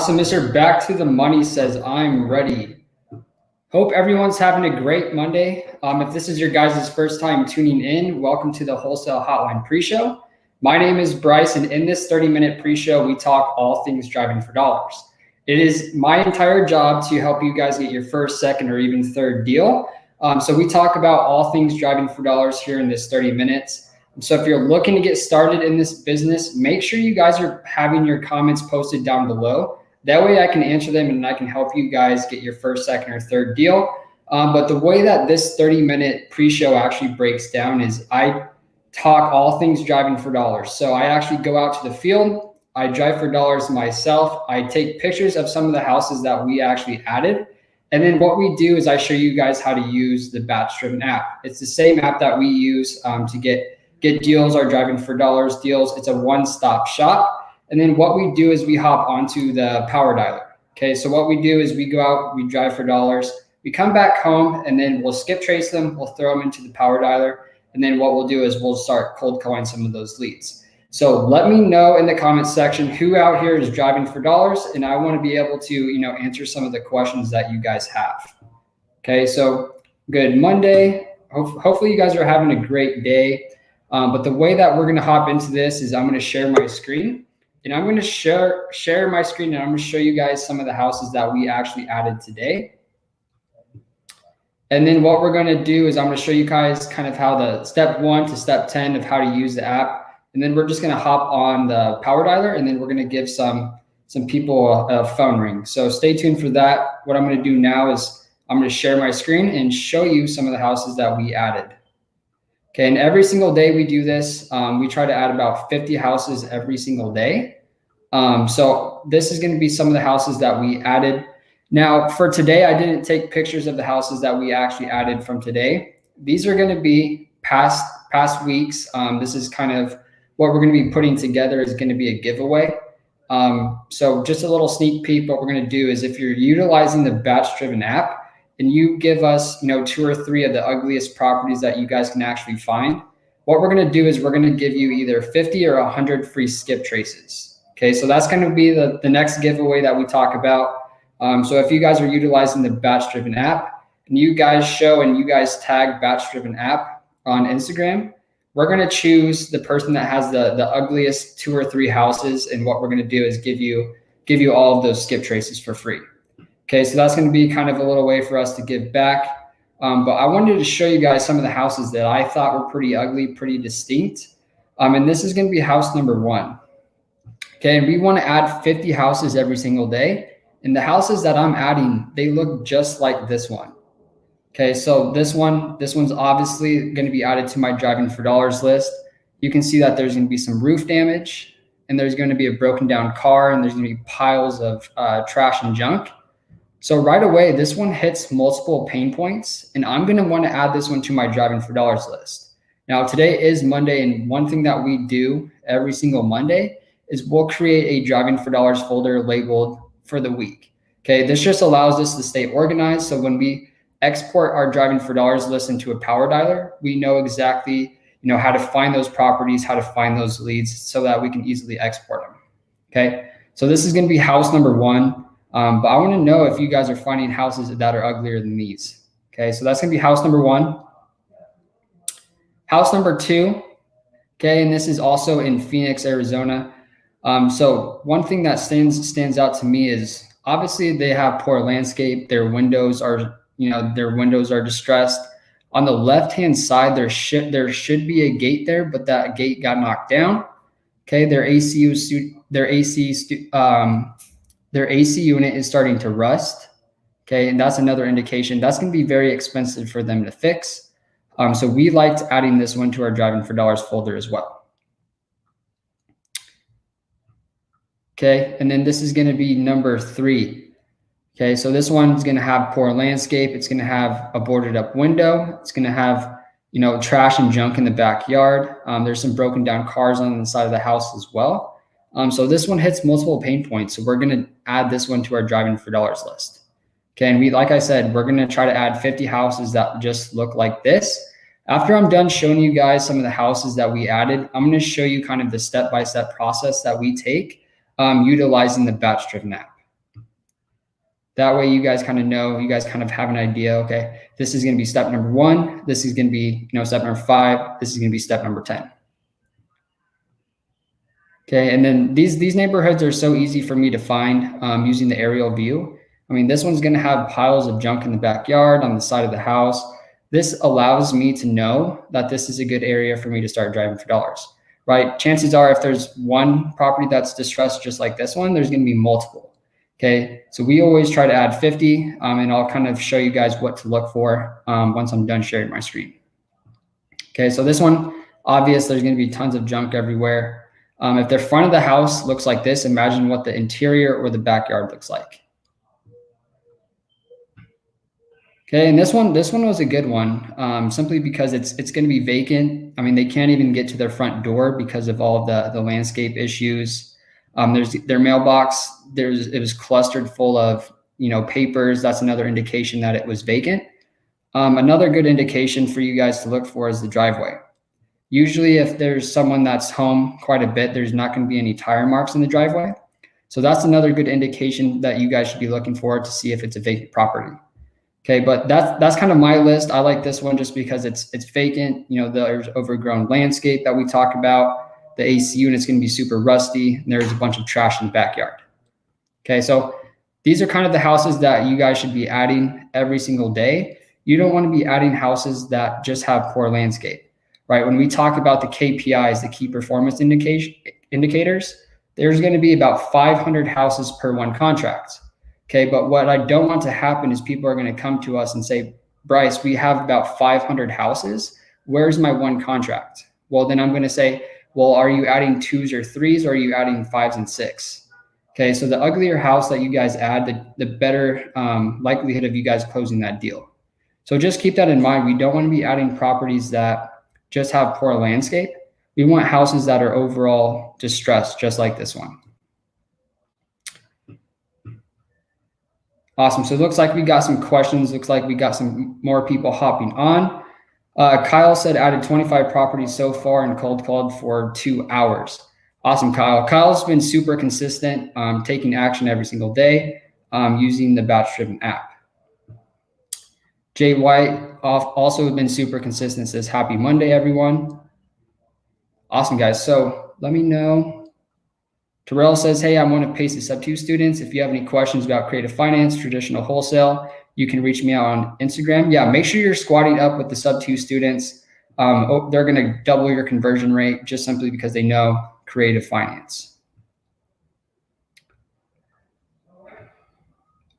Awesome. Mr. Back to the Money says, I'm ready. Hope everyone's having a great Monday. If this is your guys' first time tuning in, welcome to the Wholesale Hotline pre-show. My name is Bryce, and in this 30-minute pre-show, we talk all things driving for dollars. It is my entire job to help you guys get your first, second, or even third deal. So we talk about all things driving for dollars here in this 30 minutes. So if you're looking to get started in this business, make sure you guys are having your comments posted down below. That way I can answer them and I can help you guys get your first, second, or third deal. But the way that this 30-minute pre-show actually breaks down is I talk all things driving for dollars. So I actually go out to the field, I drive for dollars myself, I take pictures of some of the houses that we actually added. And then what we do is I show you guys how to use the BatchDriven app. It's the same app that we use to get deals, our driving for dollars deals. It's a one-stop shop. And then what we do is we hop onto the power dialer. Okay, so what we do is we go out, we drive for dollars, we come back home, and then we'll skip trace them, we'll throw them into the power dialer, and then what we'll do is we'll start cold calling some of those leads. So let me know in the comments section who out here is driving for dollars, and I want to be able to answer some of the questions that you guys have. Okay, so good Monday. Hopefully you guys are having a great day. But the way that we're going to hop into this is I'm going to share my screen, and I'm going to share my screen, and I'm going to show you guys some of the houses that we actually added today. And then what we're going to do is I'm going to show you guys kind of how the step 1 to step 10 of how to use the app. And then we're just going to hop on the power dialer, and then we're going to give some people a phone ring. So stay tuned for that. What I'm going to do now is I'm going to share my screen and show you some of the houses that we added. Okay, and every single day we do this. We try to add about 50 houses every single day. So this is going to be some of the houses that we added. Now for today, I didn't take pictures of the houses that we actually added from today. These are going to be past weeks. This is kind of what we're going to be putting together is going to be a giveaway. So just a little sneak peek, what we're going to do is if you're utilizing the BatchDriven app, and you give us, 2 or 3 of the ugliest properties that you guys can actually find, what we're going to do is we're going to give you either 50 or 100 free skip traces. Okay, so that's going to be the next giveaway that we talk about. So if you guys are utilizing the BatchDriven app and you guys show and you guys tag BatchDriven app on Instagram, we're going to choose the person that has the ugliest 2 or 3 houses, and what we're going to do is give you all of those skip traces for free. Okay, so that's going to be kind of a little way for us to give back. But I wanted to show you guys some of the houses that I thought were pretty ugly, pretty distinct. And this is going to be house number 1. Okay, and we want to add 50 houses every single day. And the houses that I'm adding, they look just like this one. Okay, so this one's obviously going to be added to my driving for dollars list. You can see that there's going to be some roof damage, and there's going to be a broken down car, and there's going to be piles of trash and junk. So right away, this one hits multiple pain points, and I'm going to want to add this one to my driving for dollars list. Now, today is Monday, and one thing that we do every single Monday is we'll create a driving for dollars folder labeled for the week. Okay, this just allows us to stay organized. So when we export our driving for dollars list into a power dialer, we know exactly, how to find those properties, how to find those leads so that we can easily export them. Okay, so this is going to be house number 1. But I want to know if you guys are finding houses that are uglier than these. Okay, so that's going to be house number 1. House number 2. Okay, and this is also in Phoenix, Arizona. So one thing that stands out to me is obviously they have poor landscape. Their windows are, distressed. On the left-hand side, there should be a gate there, but that gate got knocked down. Okay, their AC unit is starting to rust. Okay, and that's another indication. That's going to be very expensive for them to fix. So we liked adding this one to our driving for dollars folder as well. Okay, and then this is going to be number 3. Okay, so this one is going to have poor landscape. It's going to have a boarded up window. It's going to have, trash and junk in the backyard. There's some broken down cars on the side of the house as well. So this one hits multiple pain points. So we're going to add this one to our driving for dollars list. Okay, and like I said, we're going to try to add 50 houses that just look like this. After I'm done showing you guys some of the houses that we added, I'm going to show you kind of the step-by-step process that we take utilizing the BatchDriven app. That way you guys kind of know, you guys kind of have an idea, okay, this is going to be step number 1. This is going to be, step number 5. This is going to be step number 10. Okay, and then these neighborhoods are so easy for me to find using the aerial view. I mean, this one's going to have piles of junk in the backyard on the side of the house. This allows me to know that this is a good area for me to start driving for dollars, right? Chances are if there's one property that's distressed just like this one, there's going to be multiple. Okay, so we always try to add 50, and I'll kind of show you guys what to look for once I'm done sharing my screen. Okay, so this one, obvious, there's going to be tons of junk everywhere. If the front of the house looks like this, imagine what the interior or the backyard looks like. Okay, and this one was a good one, simply because it's going to be vacant. I mean, they can't even get to their front door because of all of the landscape issues. There's their mailbox. It was clustered full of papers. That's another indication that it was vacant. Another good indication for you guys to look for is the driveway. Usually, if there's someone that's home quite a bit, there's not going to be any tire marks in the driveway. So that's another good indication that you guys should be looking for to see if it's a vacant property. Okay, but that's kind of my list. I like this one just because it's vacant. There's overgrown landscape that we talk about. The AC unit's going to be super rusty, and there's a bunch of trash in the backyard. Okay, so these are kind of the houses that you guys should be adding every single day. You don't want to be adding houses that just have poor landscape, right? When we talk about the KPIs, the key performance indicators, there's going to be about 500 houses per one contract. Okay, but what I don't want to happen is people are going to come to us and say, Bryce, we have about 500 houses. Where's my one contract? Well, then I'm going to say, well, are you adding 2s or 3s, or are you adding 5s and 6? Okay, so the uglier house that you guys add, the better likelihood of you guys closing that deal. So just keep that in mind. We don't want to be adding properties that just have poor landscape. We want houses that are overall distressed, just like this one. Awesome. So it looks like we got some questions. Looks like we got some more people hopping on. Kyle said added 25 properties so far and cold called for 2 hours. Awesome, Kyle. Kyle's been super consistent, taking action every single day, using the BatchDriven app. Jay White also been super consistent, says happy Monday, everyone. Awesome, guys. So let me know. Terrell says, hey, I want to pace the sub-2 students. If you have any questions about creative finance, traditional wholesale, you can reach me out on Instagram. Yeah, make sure you're squatting up with the sub-2 students. They're going to double your conversion rate just simply because they know creative finance.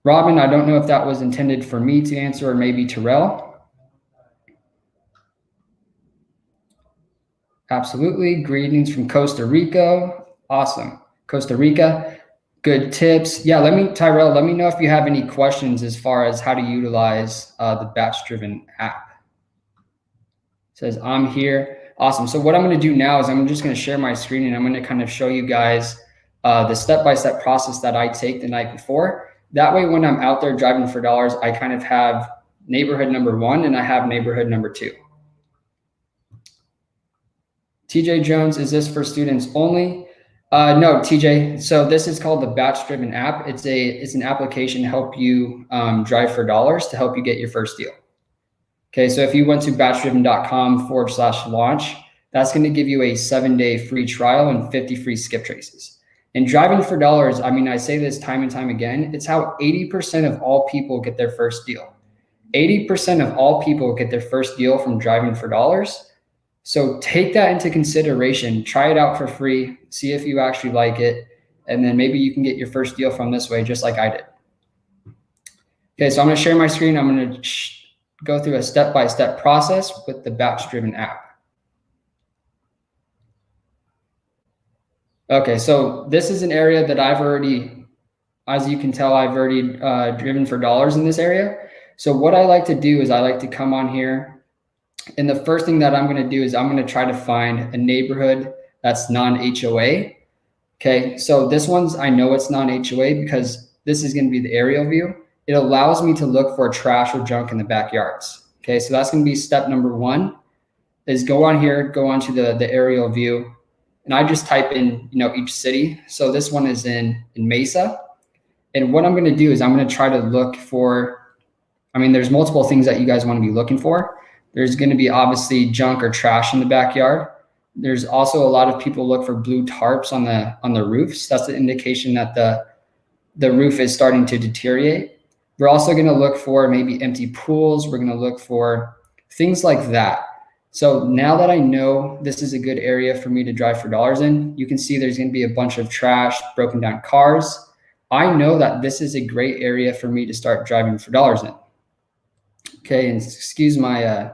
Robin, I don't know if that was intended for me to answer or maybe Terrell. Absolutely. Greetings from Costa Rica. Awesome. Costa Rica. Good tips. Yeah, Tyrell, let me know if you have any questions as far as how to utilize the BatchDriven app. It says, I'm here. Awesome. So what I'm going to do now is I'm just going to share my screen and I'm going to kind of show you guys the step-by-step process that I take the night before. That way, when I'm out there driving for dollars, I kind of have neighborhood number 1 and I have neighborhood number 2. TJ Jones, is this for students only? No, TJ. So this is called the BatchDriven app. It's an application to help you drive for dollars to help you get your first deal. Okay, so if you went to batchdriven.com/launch, that's going to give you a 7-day free trial and 50 free skip traces. And driving for dollars, I mean, I say this time and time again, it's how 80% of all people get their first deal. 80% of all people get their first deal from driving for dollars. So take that into consideration, try it out for free, see if you actually like it, and then maybe you can get your first deal from this way, just like I did. Okay, so I'm going to share my screen. I'm going to go through a step-by-step process with the BatchDriven app. Okay, so this is an area that I've already, as you can tell, I've already driven for dollars in this area. So what I like to do is I like to come on here. And the first thing that I'm going to do is I'm going to try to find a neighborhood that's non-HOA. Okay, so this one's, I know it's non-HOA because this is going to be the aerial view. It allows me to look for trash or junk in the backyards. Okay, so that's going to be step number 1 is go on here, go onto the aerial view. And I just type in, each city. So this one is in Mesa. And what I'm going to do is I'm going to try to look for, I mean, there's multiple things that you guys want to be looking for. There's going to be obviously junk or trash in the backyard. There's also a lot of people look for blue tarps on the roofs. That's an indication that the roof is starting to deteriorate. We're also going to look for maybe empty pools. We're going to look for things like that. So now that I know this is a good area for me to drive for dollars in, you can see there's going to be a bunch of trash, broken down cars. I know that this is a great area for me to start driving for dollars in. Okay, and excuse my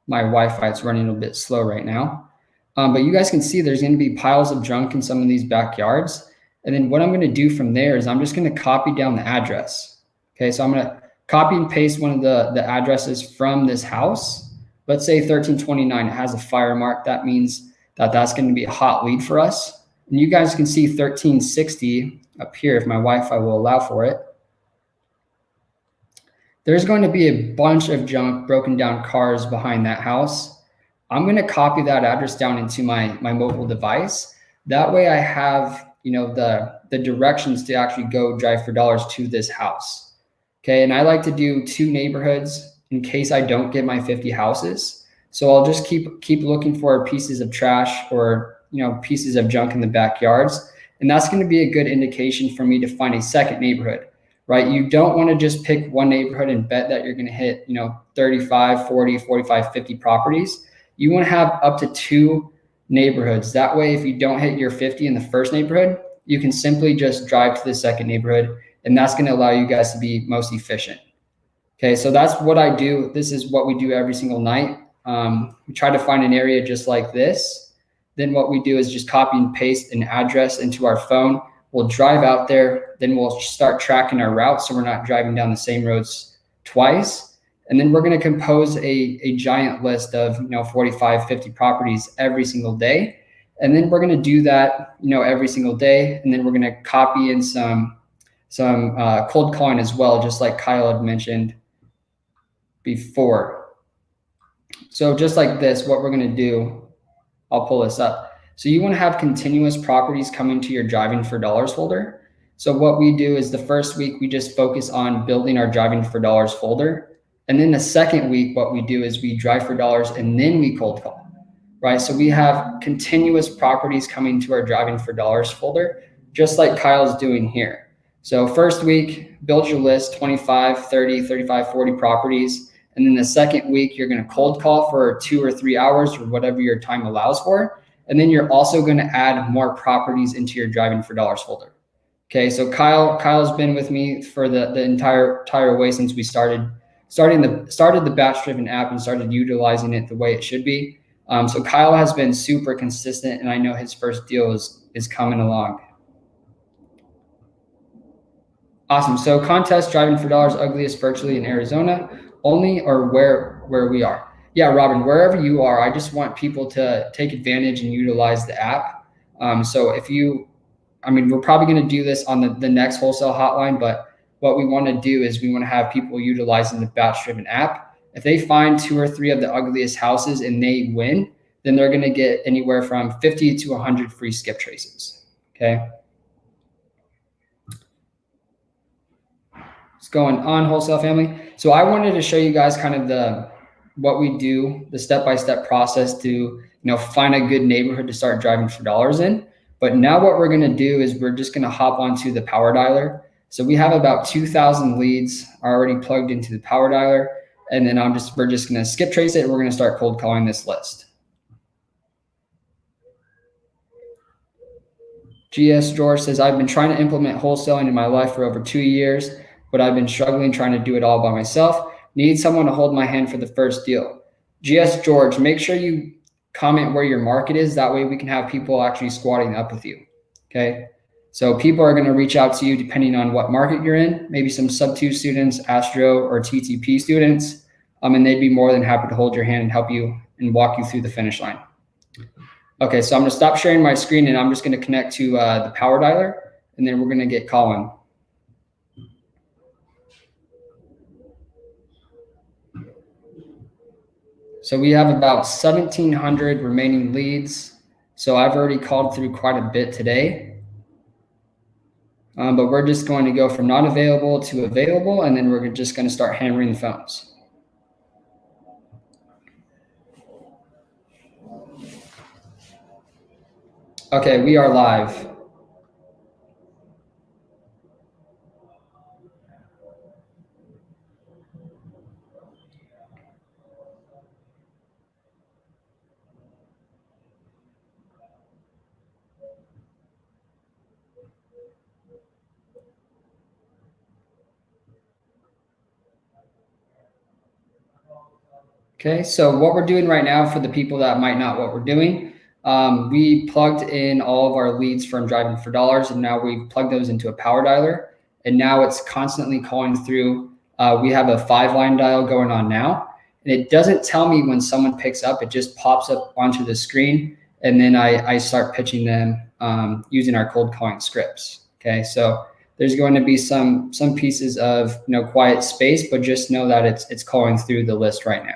my Wi-Fi, it's running a bit slow right now. But you guys can see there's going to be piles of junk in some of these backyards. And then what I'm going to do from there is I'm just going to copy down the address. Okay, so I'm going to copy and paste one of the addresses from this house. Let's say 1329, it has a fire mark. That means that that's going to be a hot lead for us. And you guys can see 1360 up here if my Wi-Fi will allow for it. There's going to be a bunch of junk, broken down cars behind that house. I'm going to copy that address down into my mobile device. That way I have, the directions to actually go drive for dollars to this house. Okay, and I like to do 2 neighborhoods in case I don't get my 50 houses. So I'll just keep looking for pieces of trash or pieces of junk in the backyards. And that's going to be a good indication for me to find a second neighborhood, right? You don't want to just pick one neighborhood and bet that you're going to hit 35, 40, 45, 50 properties. You want to have up to 2 neighborhoods. That way, if you don't hit your 50 in the first neighborhood, you can simply just drive to the second neighborhood, and that's going to allow you guys to be most efficient. Okay, so that's what I do. This is what we do every single night. We try to find an area just like this. Then what we do is just copy and paste an address into our phone. We'll drive out there. Then we'll start tracking our route so we're not driving down the same roads twice. And then we're going to compose a giant list of 45, 50 properties every single day. And then we're going to do that every single day. And then we're going to copy in some cold calling as well, just like Kyle had mentioned before. So just like this, what we're going to do, I'll pull this up. So you want to have continuous properties coming to your driving for dollars folder. So what we do is the first week, we just focus on building our driving for dollars folder. And then the second week, what we do is we drive for dollars and then we cold call, right? So we have continuous properties coming to our driving for dollars folder, just like Kyle's doing here. So first week, build your list, 25, 30, 35, 40 properties. And then the second week, you're going to cold call for 2 or 3 hours or whatever your time allows for. And then you're also going to add more properties into your driving for dollars folder. Okay, so Kyle's been with me for the entire way since we started the BatchDriven app and started utilizing it the way it should be. So Kyle has been super consistent, and I know his first deal is coming along. Awesome. So contest driving for dollars ugliest virtually in Arizona only, or where we are? Yeah, Robin, wherever you are, I just want people to take advantage and utilize the app. So we're probably going to do this on the next wholesale hotline, but what we want to do is we want to have people utilizing the BatchDriven app. If they find 2 or 3 of the ugliest houses and they win, then they're going to get anywhere from 50 to 100 free skip traces. Okay. What's going on, wholesale family? So I wanted to show you guys kind of what we do, the step-by-step process to find a good neighborhood to start driving for dollars in. But now what we're going to do is we're just going to hop onto the power dialer. So we have about 2,000 leads already plugged into the power dialer. And then we're just going to skip trace it. And we're going to start cold calling this list. GS George says, I've been trying to implement wholesaling in my life for over 2 years, but I've been struggling trying to do it all by myself. Need someone to hold my hand for the first deal. GS George, make sure you comment where your market is. That way we can have people actually squatting up with you. Okay. So people are going to reach out to you depending on what market you're in, maybe some sub-2 students, Astro or TTP students, and they'd be more than happy to hold your hand and help you and walk you through the finish line. Okay, so I'm going to stop sharing my screen and I'm just going to connect to the power dialer, and then we're going to get calling. So we have about 1,700 remaining leads. So I've already called through quite a bit today. But we're just going to go from not available to available, and then we're just going to start hammering the phones. Okay, we are live. Okay, so what we're doing right now for the people that might not what we're doing, we plugged in all of our leads from Driving for Dollars, and now we've plugged those into a power dialer, and now it's constantly calling through. We have a 5-line dial going on now, and it doesn't tell me when someone picks up. It just pops up onto the screen, and then I start pitching them using our cold calling scripts. Okay, so there's going to be some pieces of quiet space, but just know that it's calling through the list right now.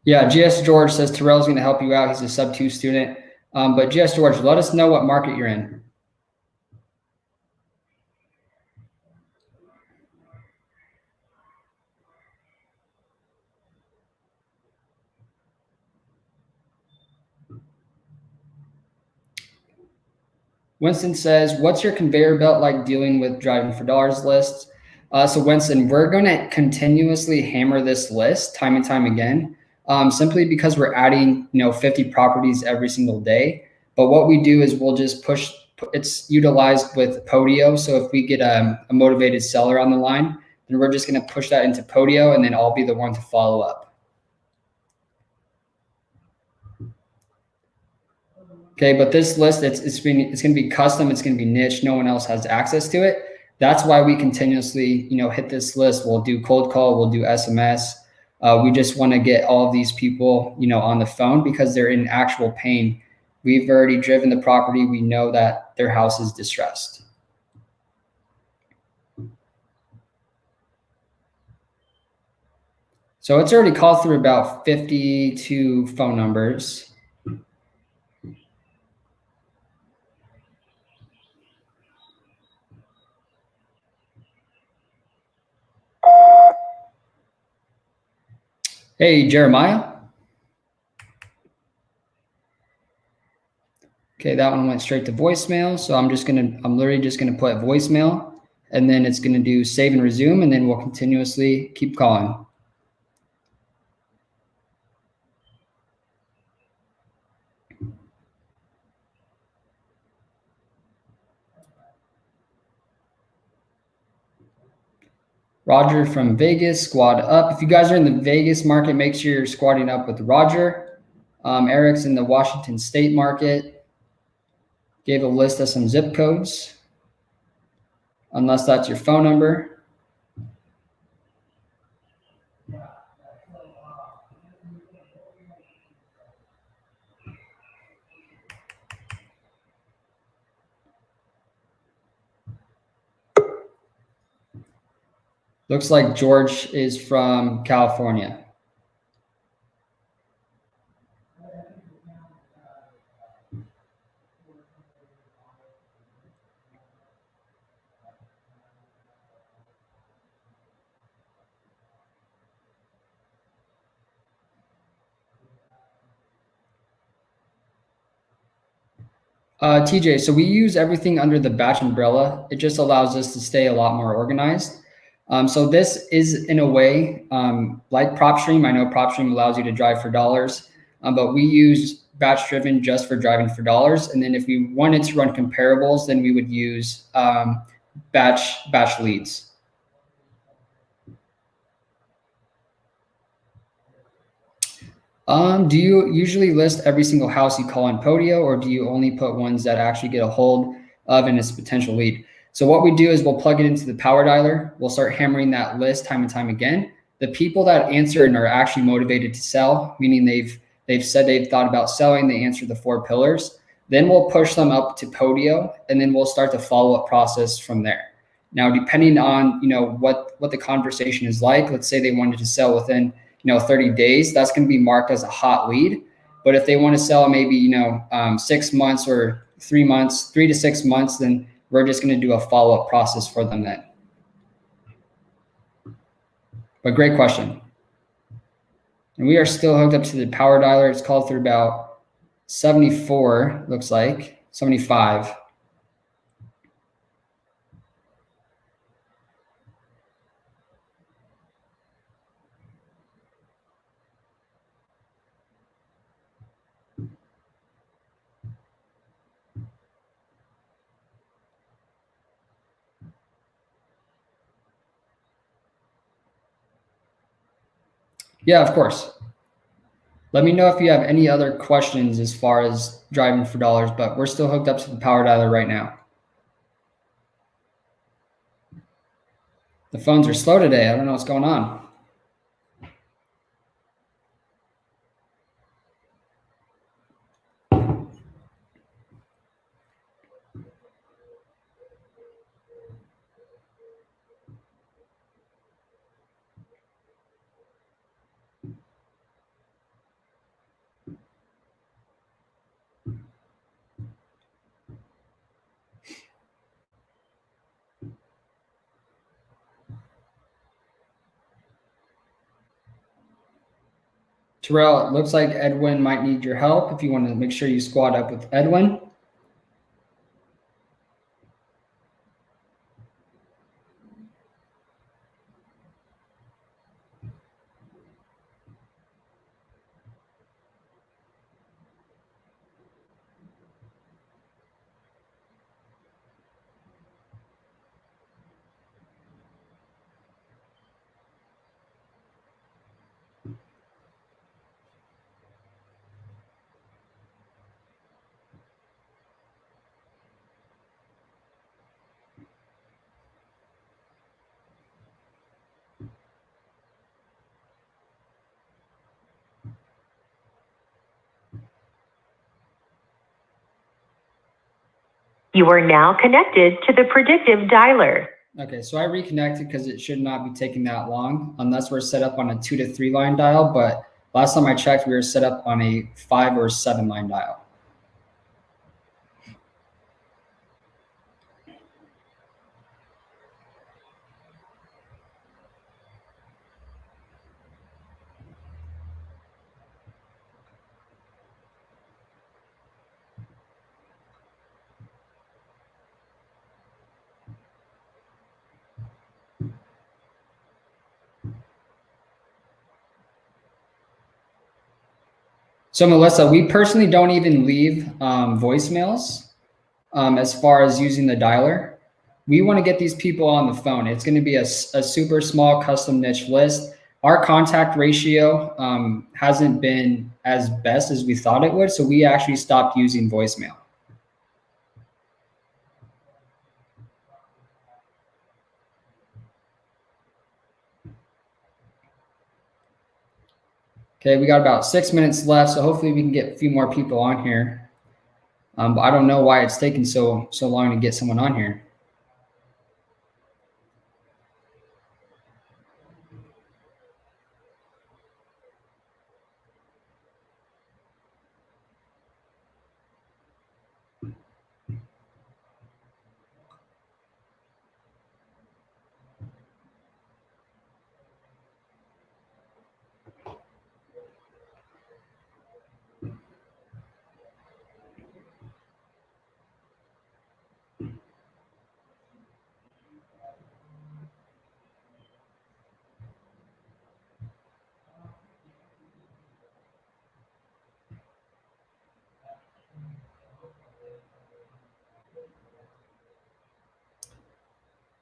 Yeah, GS George says Terrell's going to help you out. He's a sub 2 student. But GS George, let us know what market you're in. Winston says, what's your conveyor belt like dealing with Driving for Dollars lists? So Winston, we're going to continuously hammer this list time and time again, simply because we're adding 50 properties every single day. But what we do is we'll just push. It's utilized with Podio. So if we get a motivated seller on the line, then we're just going to push that into Podio, and then I'll be the one to follow up. Okay, but this list, it's going to be custom. It's going to be niche. No one else has access to it. That's why we continuously, hit this list. We'll do cold call. We'll do SMS. We just want to get all of these people, on the phone because they're in actual pain. We've already driven the property. We know that their house is distressed. So it's already called through about 52 phone numbers. Hey, Jeremiah. Okay, that one went straight to voicemail. So I'm literally just gonna put voicemail, and then it's gonna do save and resume, and then we'll continuously keep calling. Roger from Vegas, squad up. If you guys are in the Vegas market, make sure you're squatting up with Roger. Eric's in the Washington State market. Gave a list of some zip codes, unless that's your phone number. Looks like George is from California. TJ, so we use everything under the batch umbrella. It just allows us to stay a lot more organized. So this is in a way like PropStream. I know PropStream allows you to drive for dollars, but we use BatchDriven just for driving for dollars. And then if we wanted to run comparables, then we would use batch leads. Do you usually list every single house you call on Podio, or do you only put ones that actually get a hold of and it's a potential lead? So what we do is we'll plug it into the power dialer. We'll start hammering that list time and time again. The people that answer and are actually motivated to sell, meaning they've said they've thought about selling, they answer the 4 pillars, Then we'll push them up to Podio, and then we'll start the follow-up process from there. Now, depending on, what the conversation is like, let's say they wanted to sell within, 30 days, that's going to be marked as a hot lead. But if they want to sell maybe, 6 months or 3 months, 3 to 6 months, then we're just going to do a follow-up process for them then. But great question. And we are still hooked up to the power dialer. It's called through about 74, looks like, 75. Yeah, of course. Let me know if you have any other questions as far as driving for dollars, but we're still hooked up to the power dialer right now. The phones are slow today. I don't know what's going on. Terrell, it looks like Edwin might need your help if you want to make sure you squad up with Edwin. You are now connected to the predictive dialer. Okay, so I reconnected because it should not be taking that long unless we're set up on a 2 to 3 line dial. But last time I checked, we were set up on a 5 or 7 line dial. So Melissa, we personally don't even leave voicemails as far as using the dialer. We want to get these people on the phone. It's going to be a super small custom niche list. Our contact ratio hasn't been as best as we thought it would, so we actually stopped using voicemail. Okay, we got about 6 minutes left, so hopefully we can get a few more people on here. But I don't know why it's taking so long to get someone on here.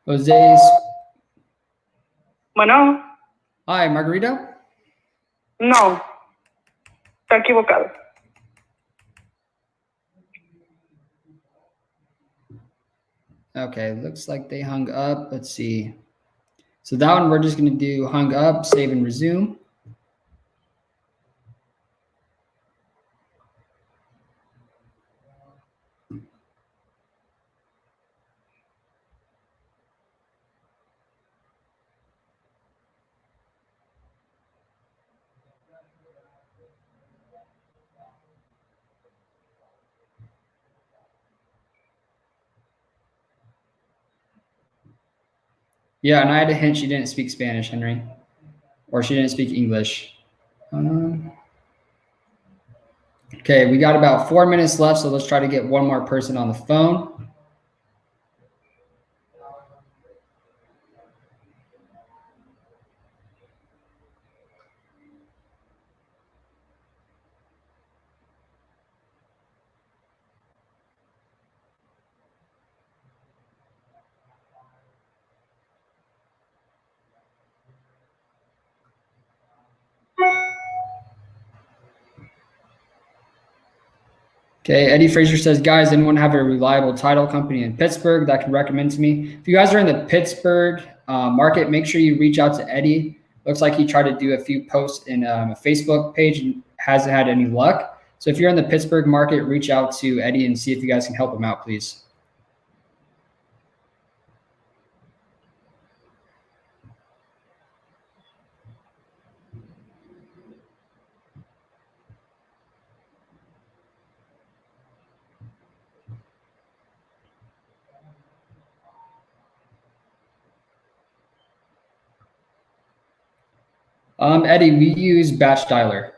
Jose's. Bueno. Hi, Margarita. No. Está equivocado. Okay, looks like they hung up. Let's see. So that one we're just going to do hung up, save and resume. Yeah, and I had a hint she didn't speak Spanish, Henry, or she didn't speak English. Okay, we got about 4 minutes left, so let's try to get one more person on the phone. Okay, Eddie Fraser says, guys, anyone have a reliable title company in Pittsburgh that can recommend to me? If you guys are in the Pittsburgh market, make sure you reach out to Eddie. Looks like he tried to do a few posts in a Facebook page and hasn't had any luck. So if you're in the Pittsburgh market, reach out to Eddie and see if you guys can help him out, please. Eddie, we use Batch Dialer.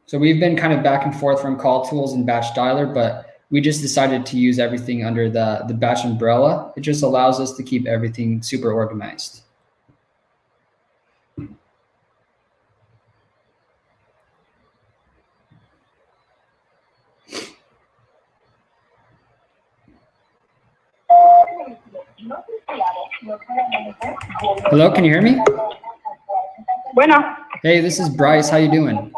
So we've been kind of back and forth from Call Tools and Batch Dialer, but we just decided to use everything under the Batch umbrella. It just allows us to keep everything super organized. Hello, can you hear me? Bueno. Hey, this is Bryce. How you doing?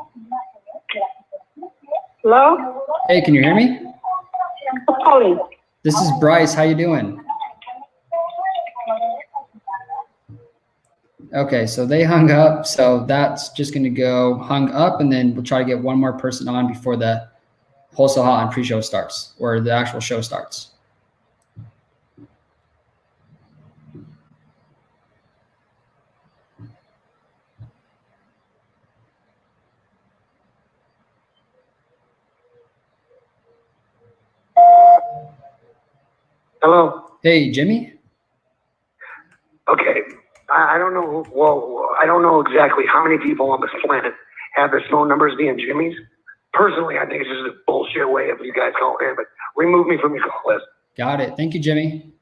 Hello? Hey, can you hear me? Who's calling? This is Bryce. How you doing? Okay, so they hung up. So that's just going to go hung up, and then we'll try to get one more person on before the Wholesale Hotline pre-show starts, or the actual show starts. Hello. Hey, Jimmy? Okay. I don't know. Well, I don't know exactly how many people on this planet have their phone numbers being Jimmy's. Personally, I think it's just a bullshit way of you guys calling in, but remove me from your call list. Got it. Thank you, Jimmy.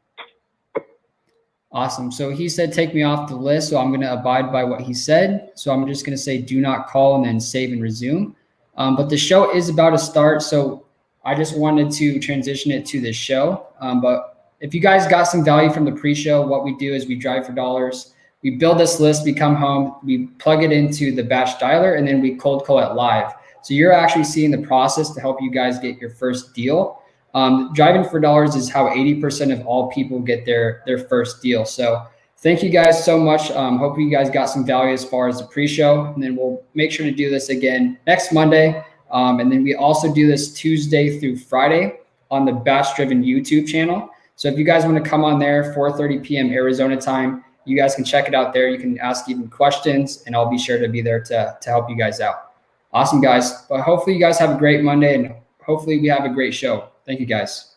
Awesome. So he said, take me off the list. So I'm going to abide by what he said. So I'm just going to say, do not call, and then save and resume. But the show is about to start. So I just wanted to transition it to this show. But if you guys got some value from the pre-show, what we do is we drive for dollars. We build this list, we come home, we plug it into the Batch Dialer, and then we cold call it live. So you're actually seeing the process to help you guys get your first deal. Driving for dollars is how 80% of all people get their first deal. So thank you guys so much. Hope you guys got some value as far as the pre-show, and then we'll make sure to do this again next Monday. And then we also do this Tuesday through Friday on the BatchDriven YouTube channel. So if you guys want to come on there, 4:30 p.m. Arizona time, you guys can check it out there. You can ask even questions, and I'll be sure to be there to help you guys out. Awesome, guys. But hopefully you guys have a great Monday, and hopefully we have a great show. Thank you, guys.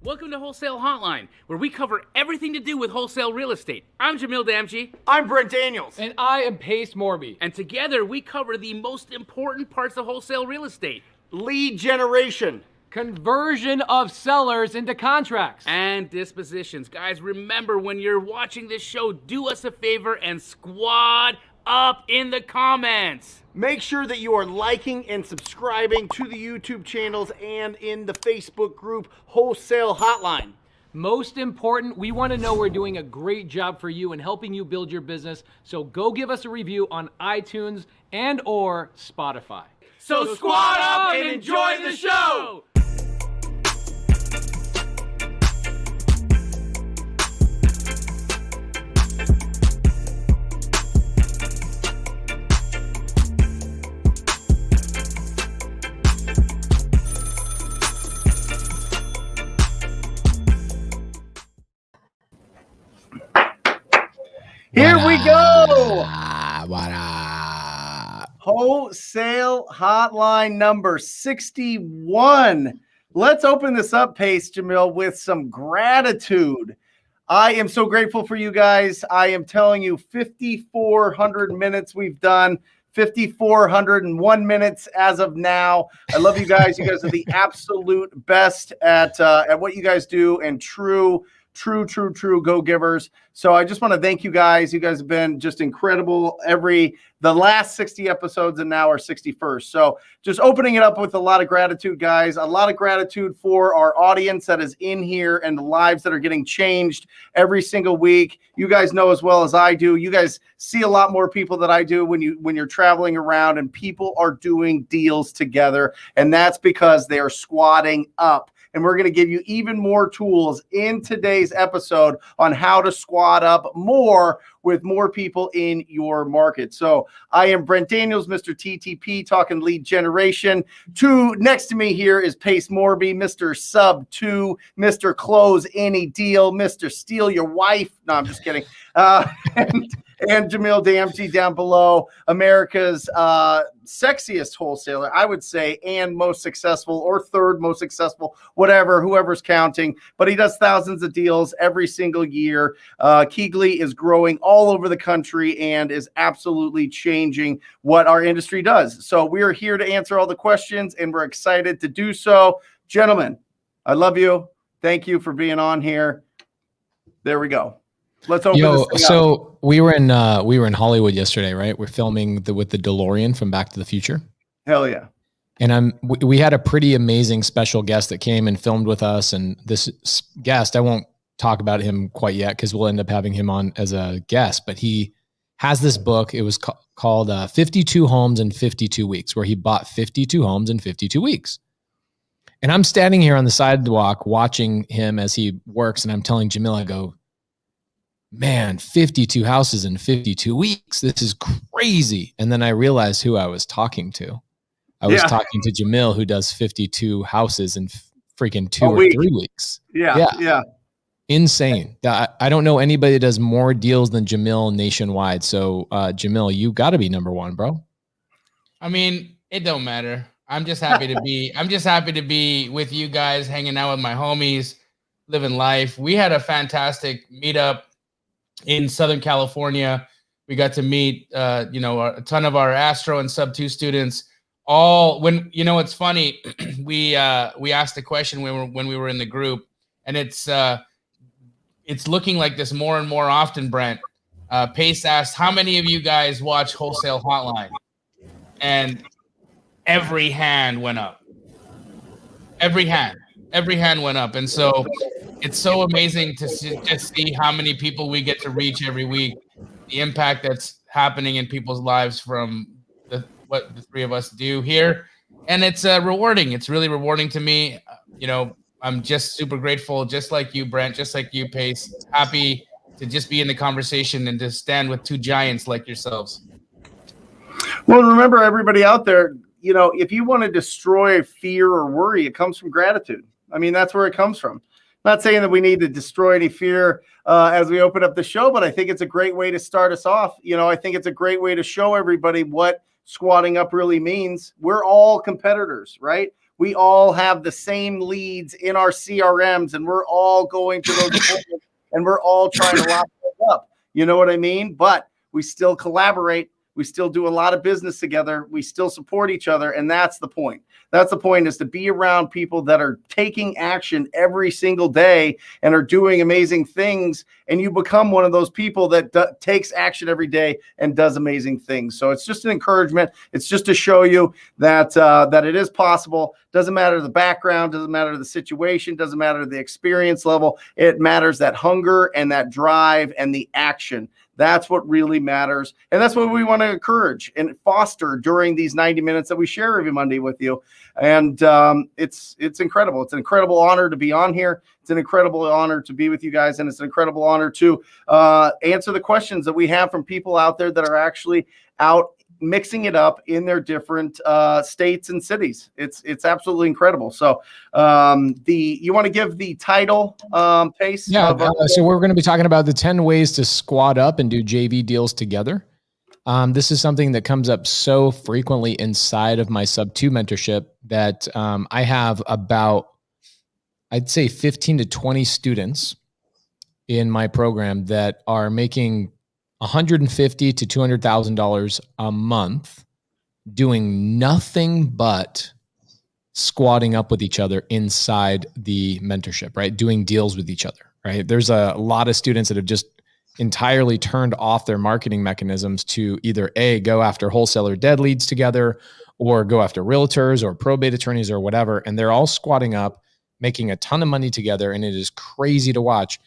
Welcome to Wholesale Hotline, where we cover everything to do with wholesale real estate. I'm Jamil Damji. I'm Brent Daniels. And I am Pace Morby. And together we cover the most important parts of wholesale real estate. Lead generation. Conversion of sellers into contracts. And dispositions. Guys, remember when you're watching this show, do us a favor and squad up in the comments. Make sure that you are liking and subscribing to the YouTube channels and in the Facebook group Wholesale Hotline. Most important, we want to know we're doing a great job for you and helping you build your business. So go give us a review on iTunes and or Spotify. So squad up and enjoy the show! Here we go. What up? Wholesale hotline number 61. Let's open this up, Pace Jamil, with some gratitude. I am so grateful for you guys. I am telling you, 5,400 minutes we've done. 5,401 minutes as of now. I love you guys. You guys are the absolute best at what you guys do, and true go-givers. So I just want to thank you guys. You guys have been just incredible the last 60 episodes, and now our 61st. So just opening it up with a lot of gratitude, guys. A lot of gratitude for our audience that is in here and the lives that are getting changed every single week. You guys know as well as I do. You guys see a lot more people than I do when you're traveling around, and people are doing deals together, and that's because they are squatting up. And we're going to give you even more tools in today's episode on how to squat up more with more people in your market. So I am Brent Daniels, Mr. TTP, talking lead generation. Next to me here is Pace Morby, Mr. Sub 2, Mr. Close Any Deal, Mr. Steal Your Wife. No, I'm just kidding. And Jamil Damsey down below, America's sexiest wholesaler, I would say, and most successful, or third most successful, whoever's counting. But he does thousands of deals every single year. Keegley is growing all over the country and is absolutely changing what our industry does. So we are here to answer all the questions, and we're excited to do so. Gentlemen, I love you. Thank you for being on here. There we go. Let's open this thing so we were in Hollywood yesterday, right? We're filming with the DeLorean from Back to the Future. Hell yeah. And we had a pretty amazing special guest that came and filmed with us. And this guest, I won't talk about him quite yet because we'll end up having him on as a guest, but he has this book. It was called 52 Homes in 52 Weeks, where he bought 52 homes in 52 weeks. And I'm standing here on the sidewalk watching him as he works. And I'm telling Jamil, I go, man, 52 houses in 52 weeks. This is crazy. And then I realized who I was talking to. I was talking to Jamil, who does 52 houses in freaking 2 or 3 weeks. Yeah. Insane. I don't know anybody that does more deals than Jamil nationwide. So Jamil, you got to be number one, bro. I mean, it don't matter. I'm just happy to be with you guys, hanging out with my homies, living life. We had a fantastic meetup in Southern California. We got to meet, a ton of our Astro and Sub 2 students. It's funny. we asked the question when we were in the group, and it's looking like this more and more often, Brent. Pace asked, how many of you guys watch Wholesale Hotline? And every hand went up. Every hand went up. And so it's so amazing to just see how many people we get to reach every week, the impact that's happening in people's lives from what the three of us do here. And it's rewarding. It's really rewarding to me. I'm just super grateful, just like you, Brent, just like you, Pace. Happy to just be in the conversation and to stand with two giants like yourselves. Well, remember, everybody out there, if you want to destroy fear or worry, it comes from gratitude. I mean, that's where it comes from. Not saying that we need to destroy any fear as we open up the show, but I think it's a great way to start us off. I think it's a great way to show everybody what squatting up really means. We're all competitors, right? We all have the same leads in our CRMs, and we're all going to those appointments, and we're all trying to lock them up. You know what I mean? But we still collaborate. We still do a lot of business together. We still support each other. And that's the point. That's the point, is to be around people that are taking action every single day and are doing amazing things. And you become one of those people that takes action every day and does amazing things. So it's just an encouragement. It's just to show you that it is possible Doesn't matter the background, doesn't matter the situation, doesn't matter the experience level. It matters that hunger and that drive and the action. That's what really matters. And that's what we want to encourage and foster during these 90 minutes that we share every Monday with you. And it's incredible. It's an incredible honor to be on here. It's an incredible honor to be with you guys. And it's an incredible honor to answer the questions that we have from people out there that are actually out mixing it up in their different states and cities. It's absolutely incredible. So you want to give the title, Pace? Yeah. So we're going to be talking about the 10 ways to squad up and do JV deals together. This is something that comes up so frequently inside of my sub 2 mentorship that I have about, I'd say 15 to 20 students in my program that are making $150,000 to $200,000 a month doing nothing but squatting up with each other inside the mentorship, right? Doing deals with each other, right? There's a lot of students that have just entirely turned off their marketing mechanisms to either go after wholesaler dead leads together or go after realtors or probate attorneys or whatever. And they're all squatting up, making a ton of money together. And it is crazy to watch.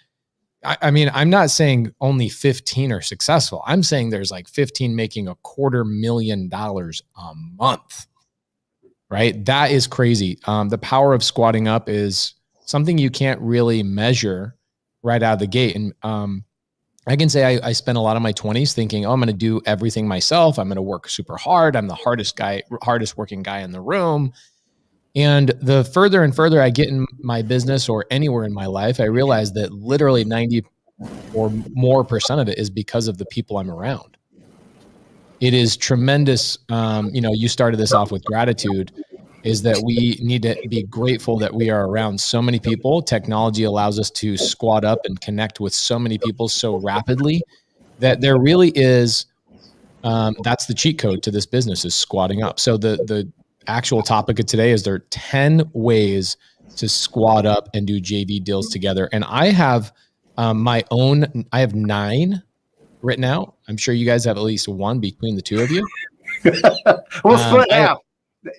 I mean, I'm not saying only 15 are successful. I'm saying there's like 15 making $250,000 a month, right? That is crazy. The power of squatting up is something you can't really measure right out of the gate. And I can say I spent a lot of my 20s thinking, oh, I'm going to do everything myself. I'm going to work super hard. I'm the hardest working guy in the room. And the further and further I get in my business or anywhere in my life, I realize that literally 90 or more % of it is because of the people I'm around. It is tremendous. You started this off with gratitude, is that we need to be grateful that we are around so many people. Technology allows us to squat up and connect with so many people so rapidly that there really is, that's the cheat code to this business, is squatting up. So the actual topic of today is there are 10 ways to squat up and do JV deals together. And I have I have 9 written out. I'm sure you guys have at least 1 between the 2 of you. We'll split half.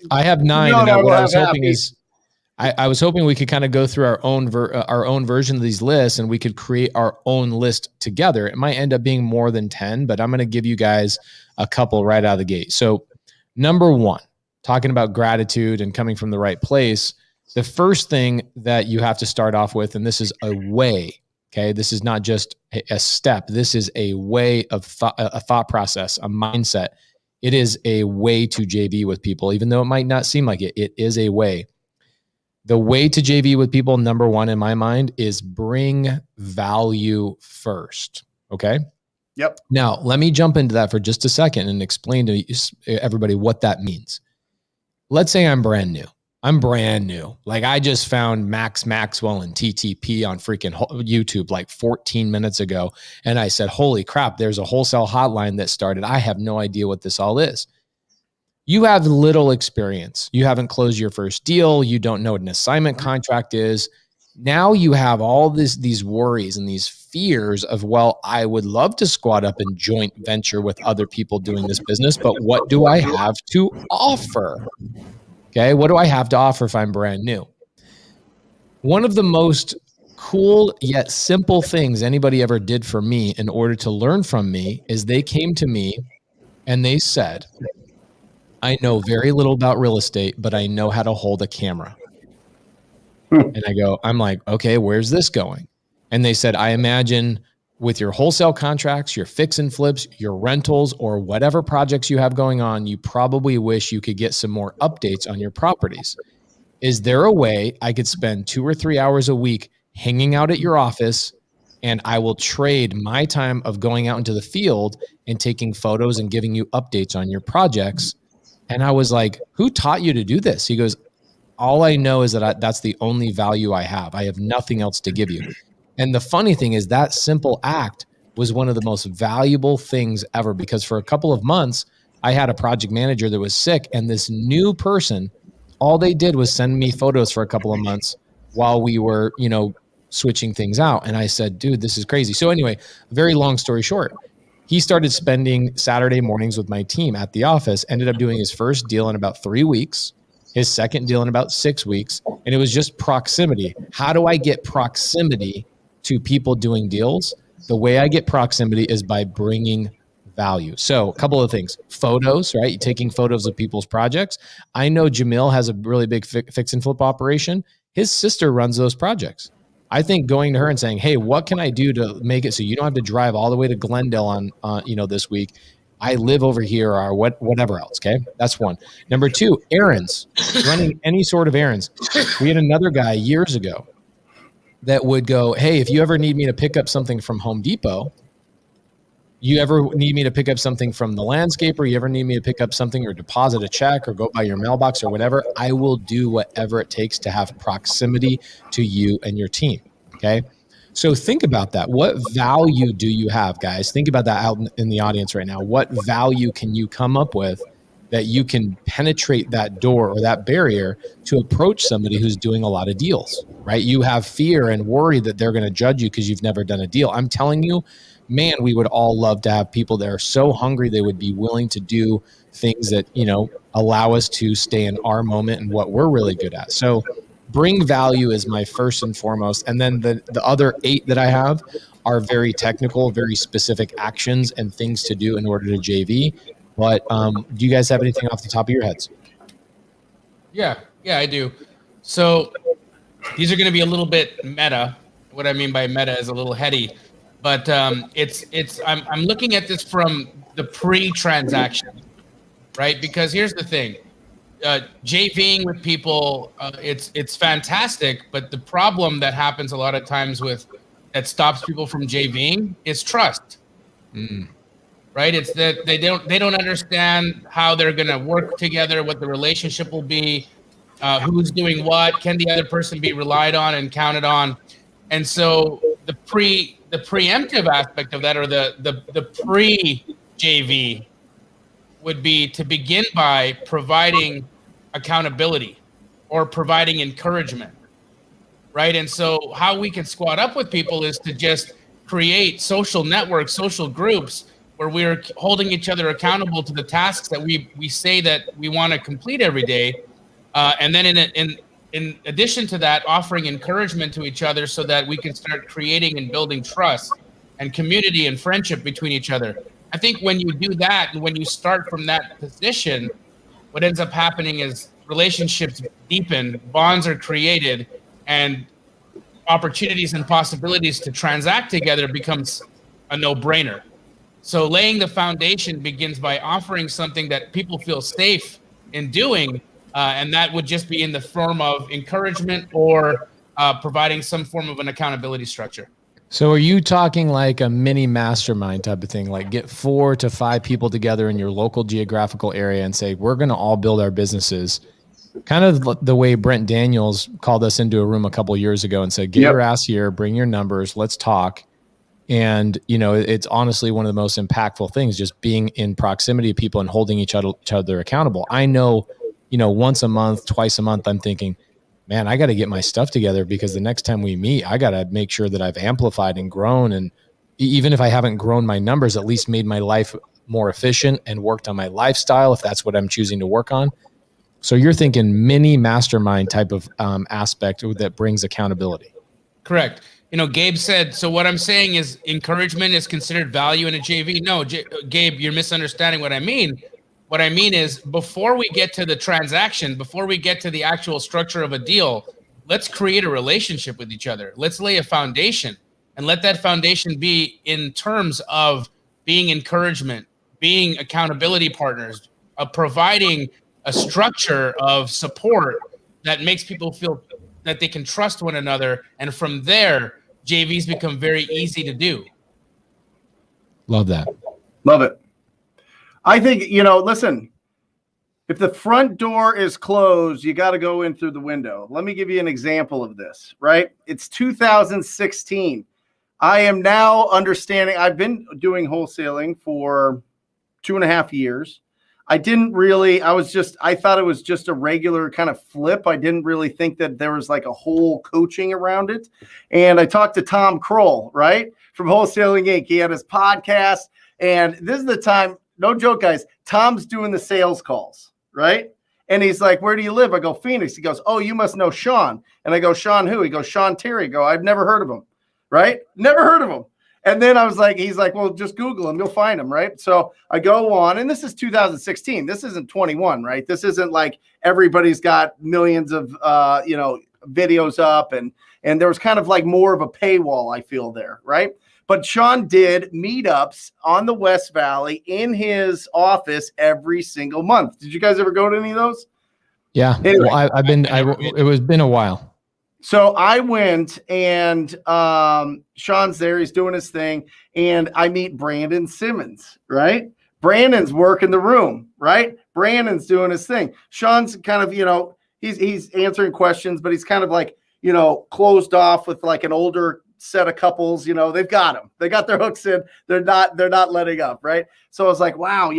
I have 9. And what I was hoping is I was hoping we could kind of go through our own version of these lists and we could create our own list together. It might end up being more than 10, but I'm going to give you guys a couple right out of the gate. So number 1, talking about gratitude and coming from the right place, the first thing that you have to start off with, and this is a way, okay? This is not just a step. This is a way of a thought process, a mindset. It is a way to JV with people, even though it might not seem like it. It is a way. The way to JV with people, number 1 in my mind, is bring value first, okay? Yep. Now, let me jump into that for just a second and explain to everybody what that means. Let's say I'm brand new. Like I just found Max Maxwell and TTP on freaking YouTube like 14 minutes ago. And I said, holy crap, there's a wholesale hotline that started. I have no idea what this all is. You have little experience. You haven't closed your first deal. You don't know what an assignment contract is. Now you have all these worries and these fears of, well, I would love to squat up and joint venture with other people doing this business, but what do I have to offer? Okay, what do I have to offer if I'm brand new? One of the most cool yet simple things anybody ever did for me in order to learn from me is they came to me and they said, I know very little about real estate, but I know how to hold a camera. And I'm like, okay, where's this going? And they said, I imagine with your wholesale contracts, your fix and flips, your rentals, or whatever projects you have going on, you probably wish you could get some more updates on your properties. Is there a way I could spend 2 or 3 hours a week hanging out at your office and I will trade my time of going out into the field and taking photos and giving you updates on your projects? And I was like, who taught you to do this? He goes, all I know is that that's the only value I have. I have nothing else to give you. And the funny thing is that simple act was one of the most valuable things ever, because for a couple of months, I had a project manager that was sick, and this new person, all they did was send me photos for a couple of months while we were, switching things out. And I said, dude, this is crazy. So anyway, very long story short, he started spending Saturday mornings with my team at the office, ended up doing his first deal in about 3 weeks. his second deal in about 6 weeks. And it was just proximity. How do I get proximity to people doing deals? The way I get proximity is by bringing value. So a couple of things, photos, right? You're taking photos of people's projects. I know Jamil has a really big fix and flip operation. His sister runs those projects. I think going to her and saying, hey, what can I do to make it so you don't have to drive all the way to Glendale on this week? I live over here or whatever else. Okay. That's one. Number two, errands, running any sort of errands. We had another guy years ago that would go, hey, if you ever need me to pick up something from Home Depot, you ever need me to pick up something from the landscaper, you ever need me to pick up something or deposit a check or go by your mailbox or whatever, I will do whatever it takes to have proximity to you and your team. Okay. So think about that. What value do you have, guys? Think about that out in the audience right now. What value can you come up with that you can penetrate that door or that barrier to approach somebody who's doing a lot of deals, right? You have fear and worry that they're going to judge you because you've never done a deal. I'm telling you, man, we would all love to have people that are so hungry they would be willing to do things that, allow us to stay in our moment and what we're really good at. So bring value is my first and foremost. And then the other 8 that I have are very technical, very specific actions and things to do in order to JV. But do you guys have anything off the top of your heads? Yeah, I do. So these are going to be a little bit meta. What I mean by meta is a little heady. But I'm looking at this from the pre-transaction, right? Because here's the thing, JVing with people, it's fantastic, but the problem that happens a lot of times that stops people from JVing is trust, right? It's that they don't understand how they're going to work together, what the relationship will be, who's doing what, can the other person be relied on and counted on, and so the preemptive aspect of that, or the pre-JV, would be to begin by providing accountability or providing encouragement, right? And so how we can squat up with people is to just create social networks, social groups where we're holding each other accountable to the tasks that we say that we want to complete every day, and then in addition to that, offering encouragement to each other so that we can start creating and building trust and community and friendship between each other. I think when you do that and when you start from that position, what ends up happening is relationships deepen, bonds are created, and opportunities and possibilities to transact together becomes a no-brainer. So laying the foundation begins by offering something that people feel safe in doing, and that would just be in the form of encouragement or providing some form of an accountability structure. So are you talking like a mini mastermind type of thing, like get 4 to 5 people together in your local geographical area and say, we're going to all build our businesses, kind of the way Brent Daniels called us into a room a couple of years ago and said, get your ass here, bring your numbers, let's talk. And, it's honestly one of the most impactful things, just being in proximity to people and holding each other accountable. I know, once a month, twice a month, I'm thinking, man, I got to get my stuff together because the next time we meet, I got to make sure that I've amplified and grown. And even if I haven't grown my numbers, at least made my life more efficient and worked on my lifestyle, if that's what I'm choosing to work on. So you're thinking mini mastermind type of aspect that brings accountability. Correct. Gabe said, so what I'm saying is encouragement is considered value in a JV. No, Gabe, you're misunderstanding what I mean. What I mean is before we get to the transaction, before we get to the actual structure of a deal, let's create a relationship with each other. Let's lay a foundation and let that foundation be in terms of being encouragement, being accountability partners, providing a structure of support that makes people feel that they can trust one another. And from there, JVs become very easy to do. Love that. Love it. I think, listen, if the front door is closed, you got to go in through the window. Let me give you an example of this, right? It's 2016. I am now understanding. I've been doing wholesaling for 2.5 years. I thought it was just a regular kind of flip. I didn't really think that there was like a whole coaching around it. And I talked to Tom Kroll, right, from Wholesaling Inc. He had his podcast. And this is the time, no joke, guys, Tom's doing the sales calls, right? And he's like, where do you live? I go, Phoenix. He goes, oh, you must know Sean. And I go, Sean who? He goes, Sean Terry. I go, I've never heard of him. Right? Never heard of him. And then I was like, he's like, well, just Google him. You'll find him. Right. So I go on, and this is 2016. This isn't 21. Right. This isn't like everybody's got millions of, videos up. And there was kind of like more of a paywall, I feel there. Right. But Sean did meetups on the West Valley in his office every single month. Did you guys ever go to any of those? Yeah. Anyway, Well, it's been a while. So I went, and Sean's there. He's doing his thing. And I meet Brandon Simmons, right? Brandon's working the room, right? Brandon's doing his thing. Sean's kind of, he's answering questions, but he's kind of like, closed off with like an older set of couples. They've got him. They got their hooks in. They're not letting up, right? So I was like, wow,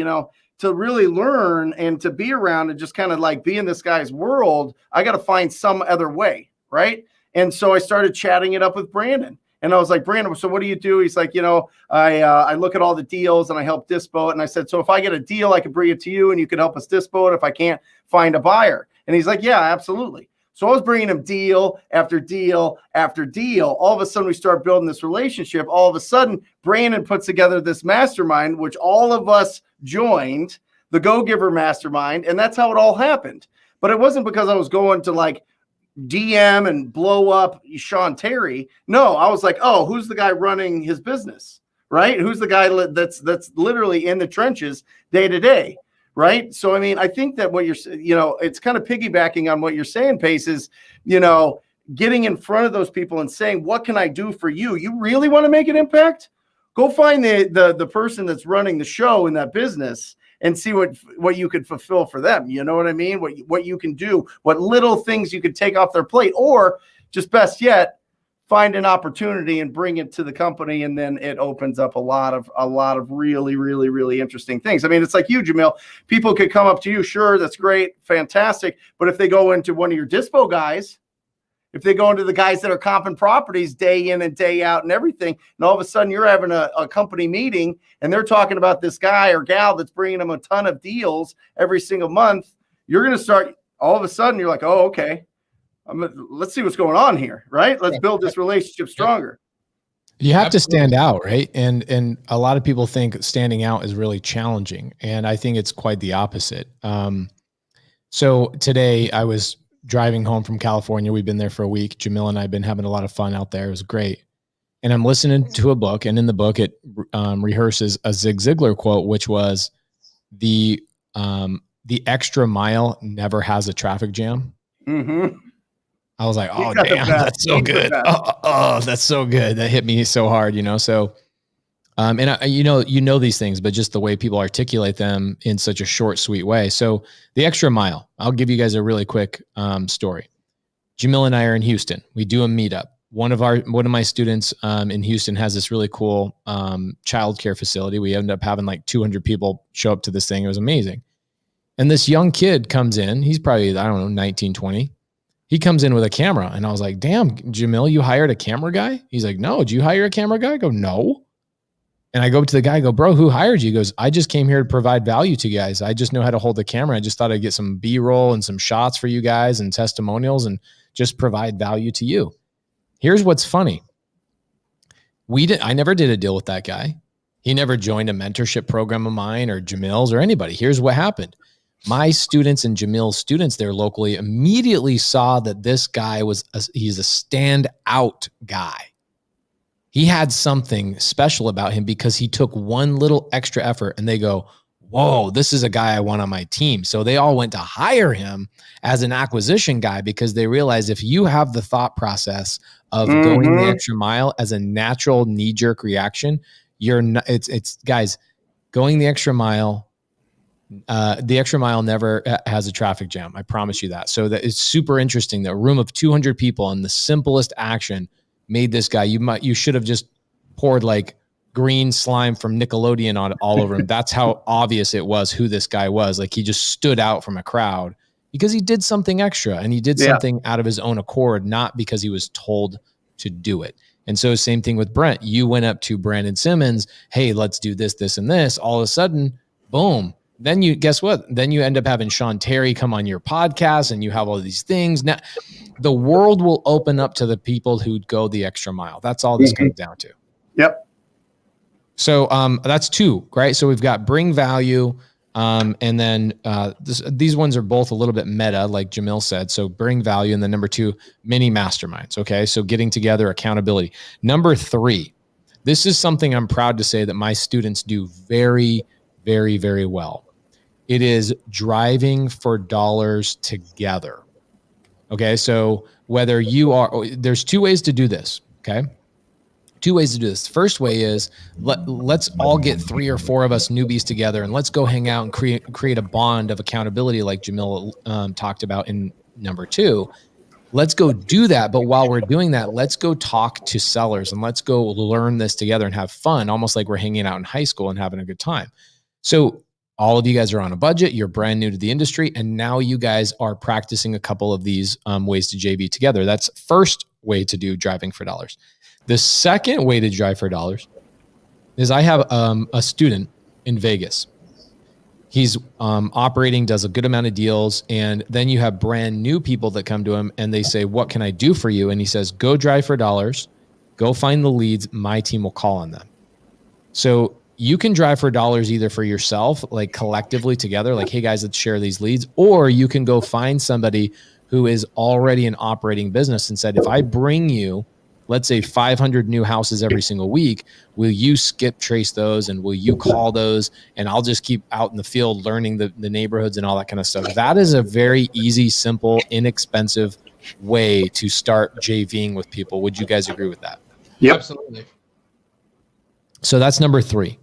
to really learn and to be around and just kind of like be in this guy's world, I got to find some other way. Right. And so I started chatting it up with Brandon, and I was like, Brandon, so what do you do? He's like, I look at all the deals and I help dispo it. And I said, so if I get a deal, I can bring it to you and you can help us dispo it if I can't find a buyer. And he's like, yeah, absolutely. So I was bringing him deal after deal after deal. All of a sudden we start building this relationship. All of a sudden Brandon puts together this mastermind, which all of us joined, the Go Giver Mastermind. And that's how it all happened. But it wasn't because I was going to like DM and blow up Sean Terry. No, I was like, oh, who's the guy running his business, right? Who's the guy that's literally in the trenches day to day, right? So, I mean, I think that what you're, it's kind of piggybacking on what you're saying, Pace, is, getting in front of those people and saying, what can I do for you? You really want to make an impact? Go find the person that's running the show in that business and see what you could fulfill for them. You know what I mean? What you can do, what little things you could take off their plate, or just best yet, find an opportunity and bring it to the company. And then it opens up a lot of really, really, really interesting things. I mean, it's like you, Jamil. People could come up to you. Sure. That's great. Fantastic. But if they go into one of your dispo guys, if they go into the guys that are comping properties day in and day out and everything, and all of a sudden you're having a company meeting and they're talking about this guy or gal that's bringing them a ton of deals every single month, you're going to start, all of a sudden you're like, oh, okay, let's see what's going on here, right? Let's build this relationship stronger. You have to stand out, right? And a lot of people think standing out is really challenging. And I think it's quite the opposite. So today I was driving home from California. We've been there for a week. Jamil and I have been having a lot of fun out there. It was great. And I'm listening to a book, and in the book, it rehearses a Zig Ziglar quote, which was the extra mile never has a traffic jam. Mm-hmm. I was like, oh, damn, that's so good. Oh, that's so good. That hit me so hard, So, and I, you know these things, but just the way people articulate them in such a short, sweet way. So the extra mile, I'll give you guys a really quick story. Jamil and I are in Houston. We do a meetup. One of my students in Houston has this really cool childcare facility. We ended up having like 200 people show up to this thing. It was amazing. And this young kid comes in. He's probably, 19, 20. He comes in with a camera. And I was like, damn, Jamil, you hired a camera guy? He's like, no, did you hire a camera guy? I go, no. And I go up to the guy, I go, bro, who hired you? He goes, I just came here to provide value to you guys. I just know how to hold the camera. I just thought I'd get some B-roll and some shots for you guys and testimonials and just provide value to you. Here's what's funny. I never did a deal with that guy. He never joined a mentorship program of mine or Jamil's or anybody. Here's what happened. My students and Jamil's students there locally immediately saw that this guy he's a standout guy. He had something special about him because he took one little extra effort, and they go, whoa, this is a guy I want on my team. So they all went to hire him as an acquisition guy because they realized if you have the thought process of going the extra mile as a natural knee-jerk reaction, it's guys, going the extra mile never has a traffic jam. I promise you that. So that it's super interesting that a room of 200 people and the simplest action made this guy, you should have just poured like green slime from Nickelodeon on all over him. That's how obvious it was who this guy was. Like he just stood out from a crowd because he did something extra, and he did something out of his own accord, not because he was told to do it. And so same thing with Brent. You went up to Brandon Simmons, hey, let's do this, this, and this. All of a sudden, boom, Then you guess what? Then you end up having Sean Terry come on your podcast, and you have all these things. Now, the world will open up to the people who go the extra mile. That's all this comes down to. Yep. So that's 2, right? So we've got bring value, and then these ones are both a little bit meta, like Jamil said. So bring value, and then number 2, mini masterminds. Okay, so getting together, accountability. Number 3, this is something I'm proud to say that my students do very, very, very well. It is driving for dollars together. Okay, so whether you are, there's 2 ways to do this. Okay. 2 ways to do this. First way is let's all get 3 or 4 of us newbies together, and let's go hang out and create a bond of accountability, like Jamil talked about in number 2. Let's go do that. But while we're doing that, let's go talk to sellers and let's go learn this together and have fun, almost like we're hanging out in high school and having a good time. So all of you guys are on a budget. You're brand new to the industry, and now you guys are practicing a couple of these ways to JV together. That's first way to do driving for dollars. The second way to drive for dollars is I have a student in Vegas. He's operating, does a good amount of deals, and then you have brand new people that come to him and they say, "What can I do for you?" And he says, "Go drive for dollars, go find the leads, my team will call on them." So you can drive for dollars either for yourself, like collectively together, like, "Hey guys, let's share these leads," or you can go find somebody who is already an operating business and said, "If I bring you, let's say 500 new houses every single week, will you skip trace those and will you call those? And I'll just keep out in the field learning the neighborhoods and all that kind of stuff." That is a very easy, simple, inexpensive way to start JVing with people. Would you guys agree with that? Yep. Absolutely. So that's number 3.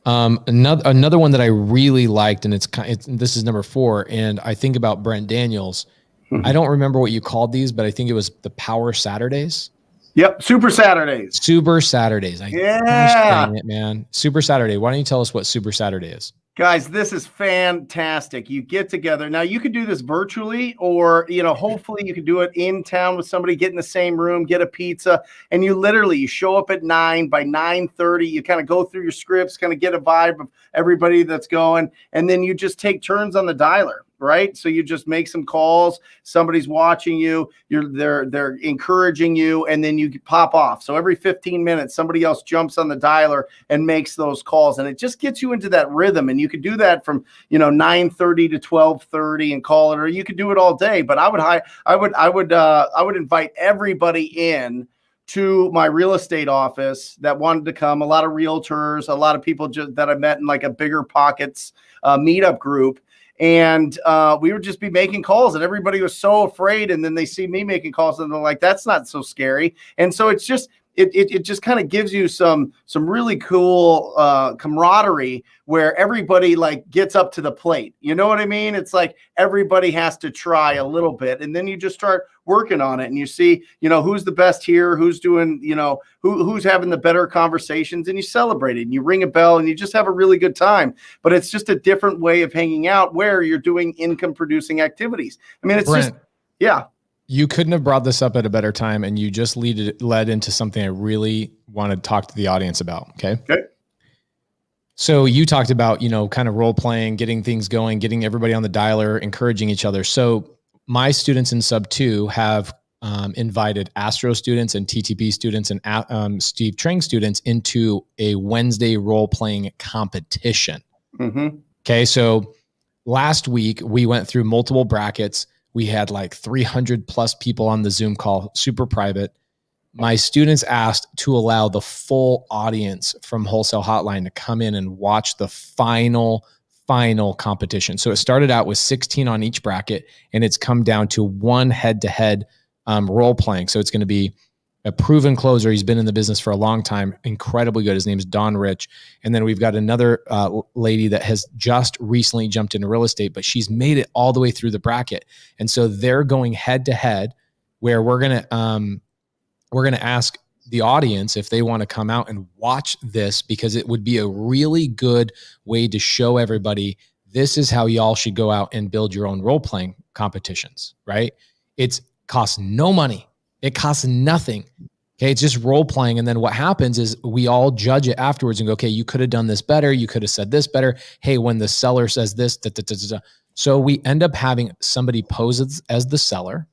Another one that I really liked, and this is number 4, and I think about Brent Daniels. I don't remember what you called these, but I think it was the Power Saturdays. Yep. Super Saturdays. Super Saturdays. Gosh, dang it, man. Super Saturday. Why don't you tell us what Super Saturday is? Guys, this is fantastic. You get together. Now you could do this virtually, or, hopefully you could do it in town with somebody, get in the same room, get a pizza, and you show up at 9. By 9:30, you kind of go through your scripts, kind of get a vibe of everybody that's going, and then you just take turns on the dialer. Right. So you just make some calls. Somebody's watching you. They're encouraging you, and then you pop off. So every 15 minutes, somebody else jumps on the dialer and makes those calls, and it just gets you into that rhythm. And you could do that from 9:30 to 12:30 and call it, or you could do it all day. But I would invite everybody in to my real estate office that wanted to come. A lot of realtors, a lot of people that I met in like a Bigger Pockets meetup group. And we would just be making calls, and everybody was so afraid. And then they see me making calls, and they're like, "That's not so scary." And so it's just, it just kind of gives you some really cool camaraderie where everybody like gets up to the plate. You know what I mean? It's like everybody has to try a little bit, and then you just start working on it, and you see, who's the best here, who's doing, who's having the better conversations, and you celebrate it, and you ring a bell, and you just have a really good time. But it's just a different way of hanging out where you're doing income producing activities. I mean, it's Brent, yeah. You couldn't have brought this up at a better time, and you just led into something I really want to talk to the audience about. Okay. So you talked about, kind of role playing, getting things going, getting everybody on the dialer, encouraging each other. So my students in sub 2 have invited Astro students and TTP students and Steve Trang students into a Wednesday role playing competition. Mm-hmm. Okay. So last week we went through multiple brackets. We had like 300 plus people on the Zoom call, super private. My students asked to allow the full audience from Wholesale Hotline to come in and watch the final competition. So it started out with 16 on each bracket, and it's come down to one head-to-head role playing. So it's going to be a proven closer. He's been in the business for a long time, incredibly good. His name is Don Rich. And then we've got another lady that has just recently jumped into real estate, but she's made it all the way through the bracket. And so they're going head to head, where we're going to ask the audience if they want to come out and watch this, because it would be a really good way to show everybody, this is how y'all should go out and build your own role-playing competitions, right? It costs no money. It costs nothing. Okay, it's just role playing. And then what happens is we all judge it afterwards and go, okay, you could have done this better. You could have said this better. Hey, when the seller says this, da, da, da, da, da. So we end up having somebody pose as the seller.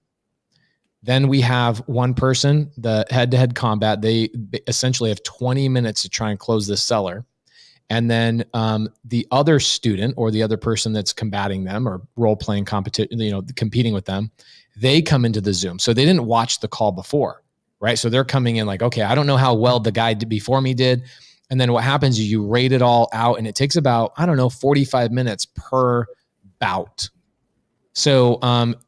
Then we have one person, the head-to-head combat. They essentially have 20 minutes to try and close this seller. And then the other student or the other person that's combating them or role-playing competition, competing with them, they come into the Zoom. So they didn't watch the call before. Right. So they're coming in like, okay, I don't know how well the guy before me did. And then what happens is you rate it all out and it takes about, 45 minutes per bout. So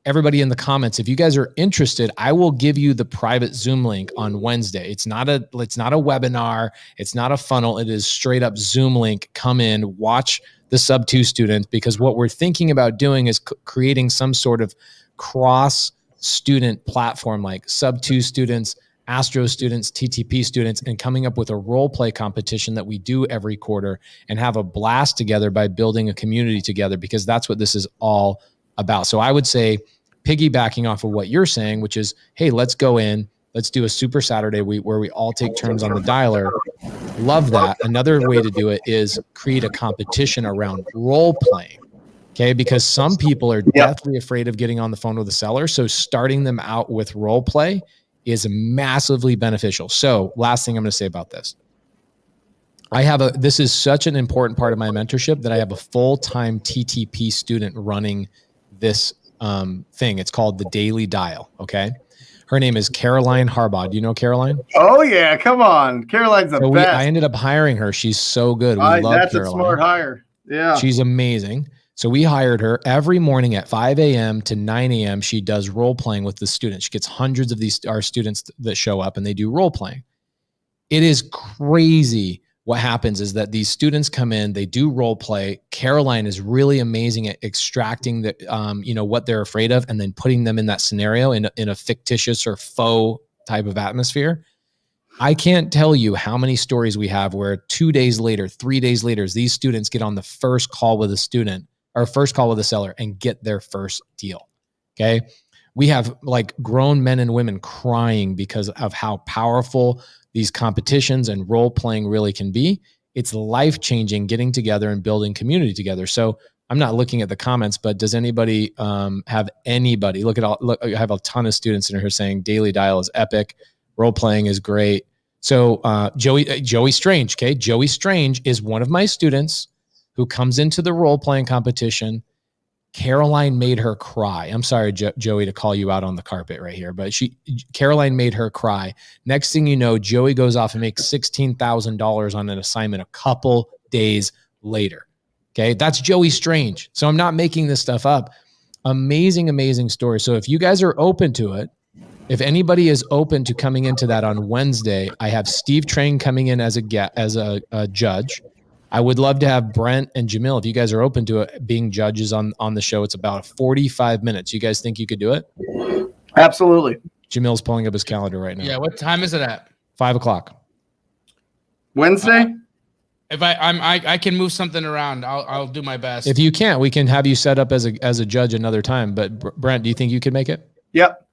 everybody in the comments, if you guys are interested, I will give you the private Zoom link on Wednesday. It's not a webinar. It's not a funnel. It is straight up Zoom link. Come in, watch the sub 2 students, because what we're thinking about doing is creating some sort of cross student platform like sub 2 students, Astro students, TTP students, and coming up with a role play competition that we do every quarter and have a blast together by building a community together, because that's what this is all about. So I would say, piggybacking off of what you're saying, which is, hey, let's go in, let's do a super Saturday where we all take turns on the dialer. Love that. Another way to do it is create a competition around role playing. Okay, because some people are deathly afraid of getting on the phone with a seller. So starting them out with role play is massively beneficial. So last thing I'm going to say about this. This is such an important part of my mentorship that I have a full-time TTP student running this thing. It's called the Daily Dial. Okay. Her name is Caroline Harbaugh. Do you know Caroline? Oh yeah. Come on. Caroline's the best. I ended up hiring her. She's so good. We love that's Caroline. A smart hire. Yeah. She's amazing. So we hired her. Every morning at 5 a.m. to 9 a.m. she does role playing with the students. She gets hundreds of our students that show up and they do role playing. It is crazy. What happens is that these students come in, they do role play. Caroline is really amazing at extracting what they're afraid of and then putting them in that scenario in a fictitious or faux type of atmosphere. I can't tell you how many stories we have where 2 days later, 3 days later, these students get on the first call with a student or first call with a seller and get their first deal. Okay. We have like grown men and women crying because of how powerful these competitions and role playing really can be. It's life-changing getting together and building community together. So I'm not looking at the comments, but does anybody have anybody look, I have a ton of students in here saying Daily Dial is epic. Role playing is great. So Joey Strange. Okay. Joey Strange is one of my students who comes into the role playing competition. Caroline made her cry. I'm sorry, Joey, to call you out on the carpet right here, but Caroline made her cry. Next thing you know, Joey goes off and makes $16,000 on an assignment a couple days later. Okay. That's Joey Strange. So I'm not making this stuff up. Amazing, amazing story. So if you guys are open to it, if anybody is open to coming into that on Wednesday, I have Steve Train coming in as a judge. I would love to have Brent and Jamil, if you guys are open to it, being judges on the show. It's about 45 minutes. You guys think you could do it? Absolutely. Jamil's pulling up his calendar right now. Yeah. What time is it at? 5 o'clock. Wednesday? If I can move something around, I'll do my best. If you can't, we can have you set up as a judge another time. But Brent, do you think you could make it? Yep.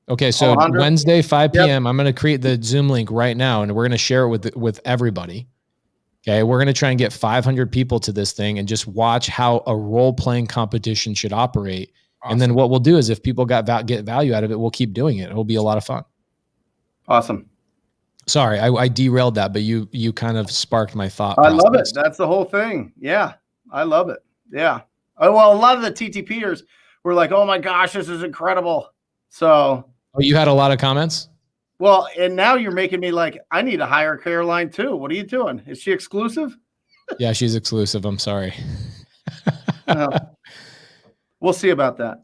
Okay, so Wednesday, 5 p.m. I'm going to create the Zoom link right now, and we're going to share it with everybody. Okay, we're going to try and get 500 people to this thing and just watch how a role-playing competition should operate. Awesome. And then what we'll do is if people get value out of it, we'll keep doing it. It'll be a lot of fun. Awesome. Sorry, I derailed that, but you kind of sparked my thought. I love it. That's the whole thing. Yeah, I love it. Yeah. Well, a lot of the TTPers were like, oh my gosh, this is incredible. So. Oh, you had a lot of comments? Well, and now you're making me like, I need to hire Caroline too. What are you doing? Is she exclusive? Yeah, she's exclusive. I'm sorry. We'll see about that.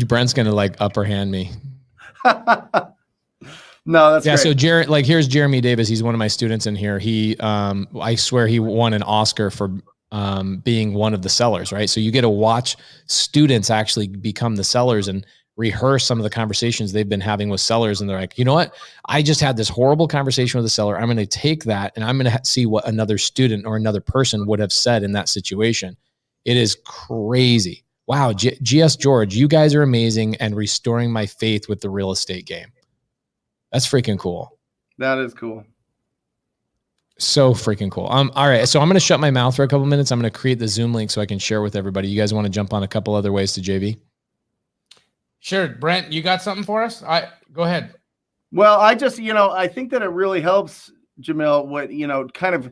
Brent's going to like upper hand me. No, that's great. So here's Jeremy Davis. He's one of my students in here. He, I swear he won an Oscar for being one of the sellers, right? So you get to watch students actually become the sellers and rehearse some of the conversations they've been having with sellers. And they're like, you know what? I just had this horrible conversation with a seller. I'm going to take that and I'm going to see what another student or another person would have said in that situation. It is crazy. Wow. GS George, you guys are amazing and restoring my faith with the real estate game. That's freaking cool. That is cool. So freaking cool. All right. So I'm going to shut my mouth for a couple minutes. I'm going to create the Zoom link so I can share with everybody. You guys want to jump on a couple other ways to JV? Sure. Brent, you got something for us? Go ahead. Well, I just, I think that it really helps, Jamil, what, kind of,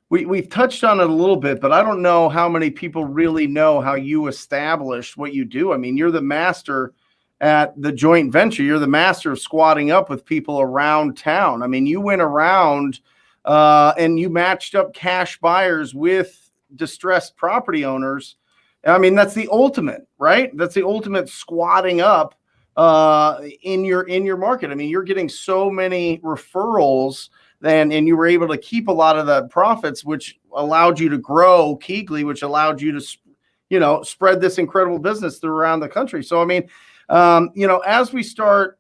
we've touched on it a little bit, but I don't know how many people really know how you established what you do. I mean, you're the master at the joint venture. You're the master of squatting up with people around town. I mean, you went around and you matched up cash buyers with distressed property owners. I mean, that's the ultimate, right? That's the ultimate squatting up in your market. I mean, you're getting so many referrals and you were able to keep a lot of the profits, which allowed you to grow Keegley, which allowed you to, spread this incredible business through around the country. So, I mean, as we start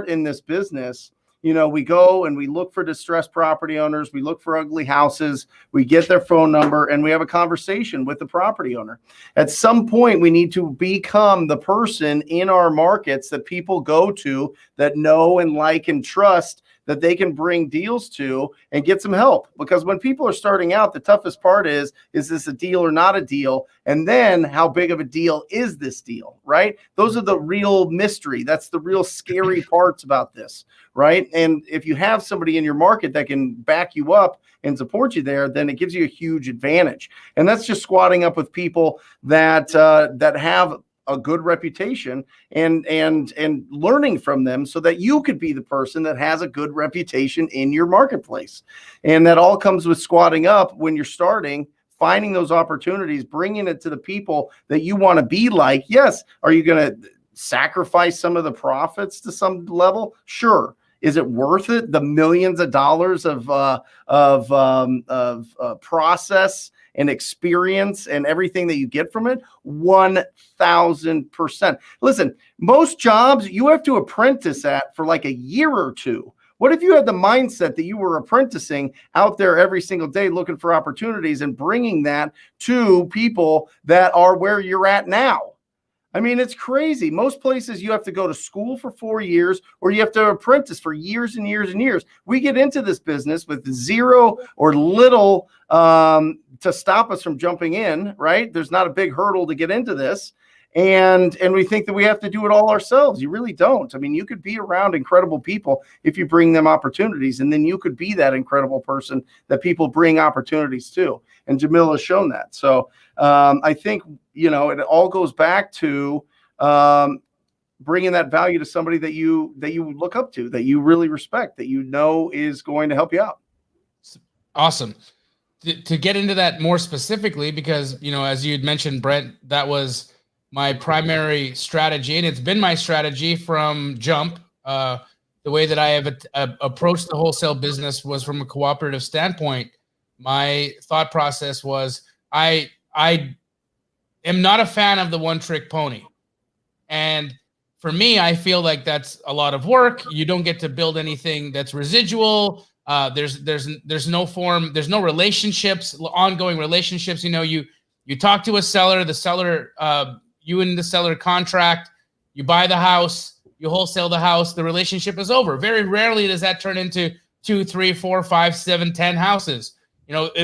in this business, we go and we look for distressed property owners. We look for ugly houses. We get their phone number and we have a conversation with the property owner. At some point, we need to become the person in our markets that people go to that know and like and trust, that they can bring deals to and get some help. Because when people are starting out, the toughest part is this a deal or not a deal? And then how big of a deal is this deal, right? Those are the real mystery. That's the real scary parts about this, right? And if you have somebody in your market that can back you up and support you there, then it gives you a huge advantage. And that's just squatting up with people that have a good reputation and learning from them so that you could be the person that has a good reputation in your marketplace. And that all comes with squatting up when you're starting, finding those opportunities, bringing it to the people that you want to be like. Yes. Are you going to sacrifice some of the profits to some level? Sure. Is it worth it? The millions of dollars of process and experience and everything that you get from it? 1,000%. Listen, most jobs you have to apprentice at for like a year or two. What if you had the mindset that you were apprenticing out there every single day looking for opportunities and bringing that to people that are where you're at now? I mean, it's crazy. Most places you have to go to school for 4 years or you have to apprentice for years and years and years. We get into this business with zero or little to stop us from jumping in, right? There's not a big hurdle to get into this. And we think that we have to do it all ourselves. You really don't. I mean, you could be around incredible people if you bring them opportunities, and then you could be that incredible person that people bring opportunities to. And Jamil has shown that. So I think, it all goes back to bringing that value to somebody that you look up to, that you really respect, that is going to help you out. Awesome. To get into that more specifically, because, as you had mentioned, Brent, that was my primary strategy, and it's been my strategy from jump. The way that I have approached the wholesale business was from a cooperative standpoint. My thought process was I am not a fan of the one-trick pony. And for me, I feel like that's a lot of work. You don't get to build anything that's residual. There's no form, there's no relationships, ongoing relationships. You talk to a seller, the seller, you and the seller contract, you buy the house, you wholesale the house, the relationship is over. Very rarely does that turn into 2, 3, 4, 5, 7, 10 houses.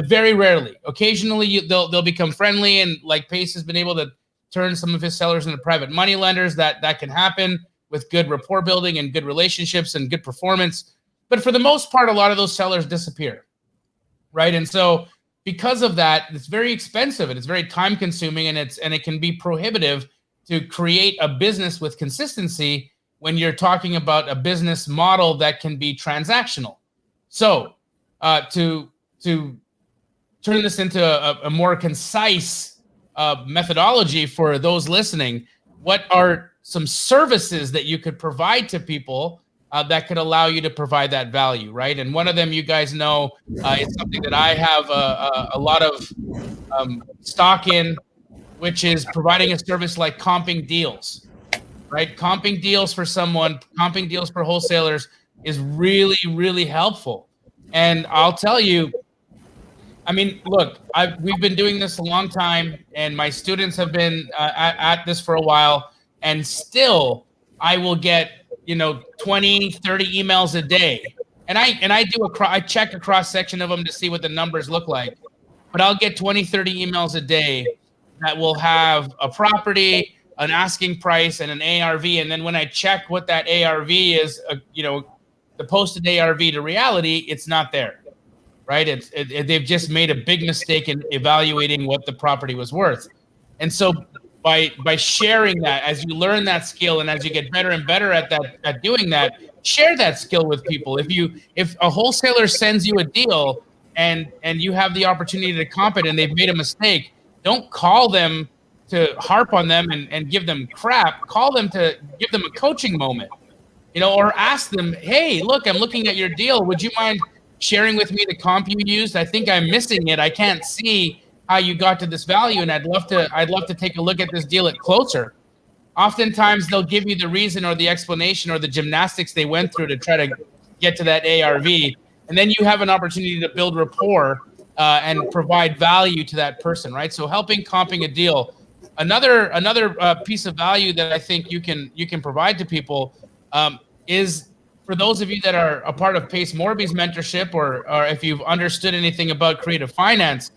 Very rarely. Occasionally they'll become friendly, and like Pace has been able to turn some of his sellers into private money lenders. That can happen with good rapport building and good relationships and good performance. But for the most part, a lot of those sellers disappear, right? And so because of that, it's very expensive and it's very time consuming, and it can be prohibitive to create a business with consistency when you're talking about a business model that can be transactional. So to turn this into a more concise methodology for those listening, what are some services that you could provide to people that could allow you to provide that value, right? And one of them, you guys know, it's something that I have a lot of stock in, which is providing a service like comping deals, right? Comping deals for someone, comping deals for wholesalers is really, really helpful. And I'll tell you, I mean, look, we've been doing this a long time, and my students have been at this for a while, and still I will get 20, 30 emails a day. And I check a cross section of them to see what the numbers look like. But I'll get 20, 30 emails a day that will have a property, an asking price, and an ARV. And then when I check what that ARV is, the posted ARV to reality, it's not there, right? They've just made a big mistake in evaluating what the property was worth. And so by sharing that, as you learn that skill and as you get better and better at doing that, share that skill with people. If a wholesaler sends you a deal and you have the opportunity to comp it and they've made a mistake, don't call them to harp on them and give them crap. Call them to give them a coaching moment, or ask them, hey, look, I'm looking at your deal. Would you mind sharing with me the comp you used? I think I'm missing it. I can't see how you got to this value, and I'd love to take a look at this deal closer. Oftentimes they'll give you the reason or the explanation or the gymnastics they went through to try to get to that ARV. And then you have an opportunity to build rapport and provide value to that person, right? So helping comping a deal. Another piece of value that I think you can provide to people is, for those of you that are a part of Pace Morby's mentorship, or if you've understood anything about creative finance,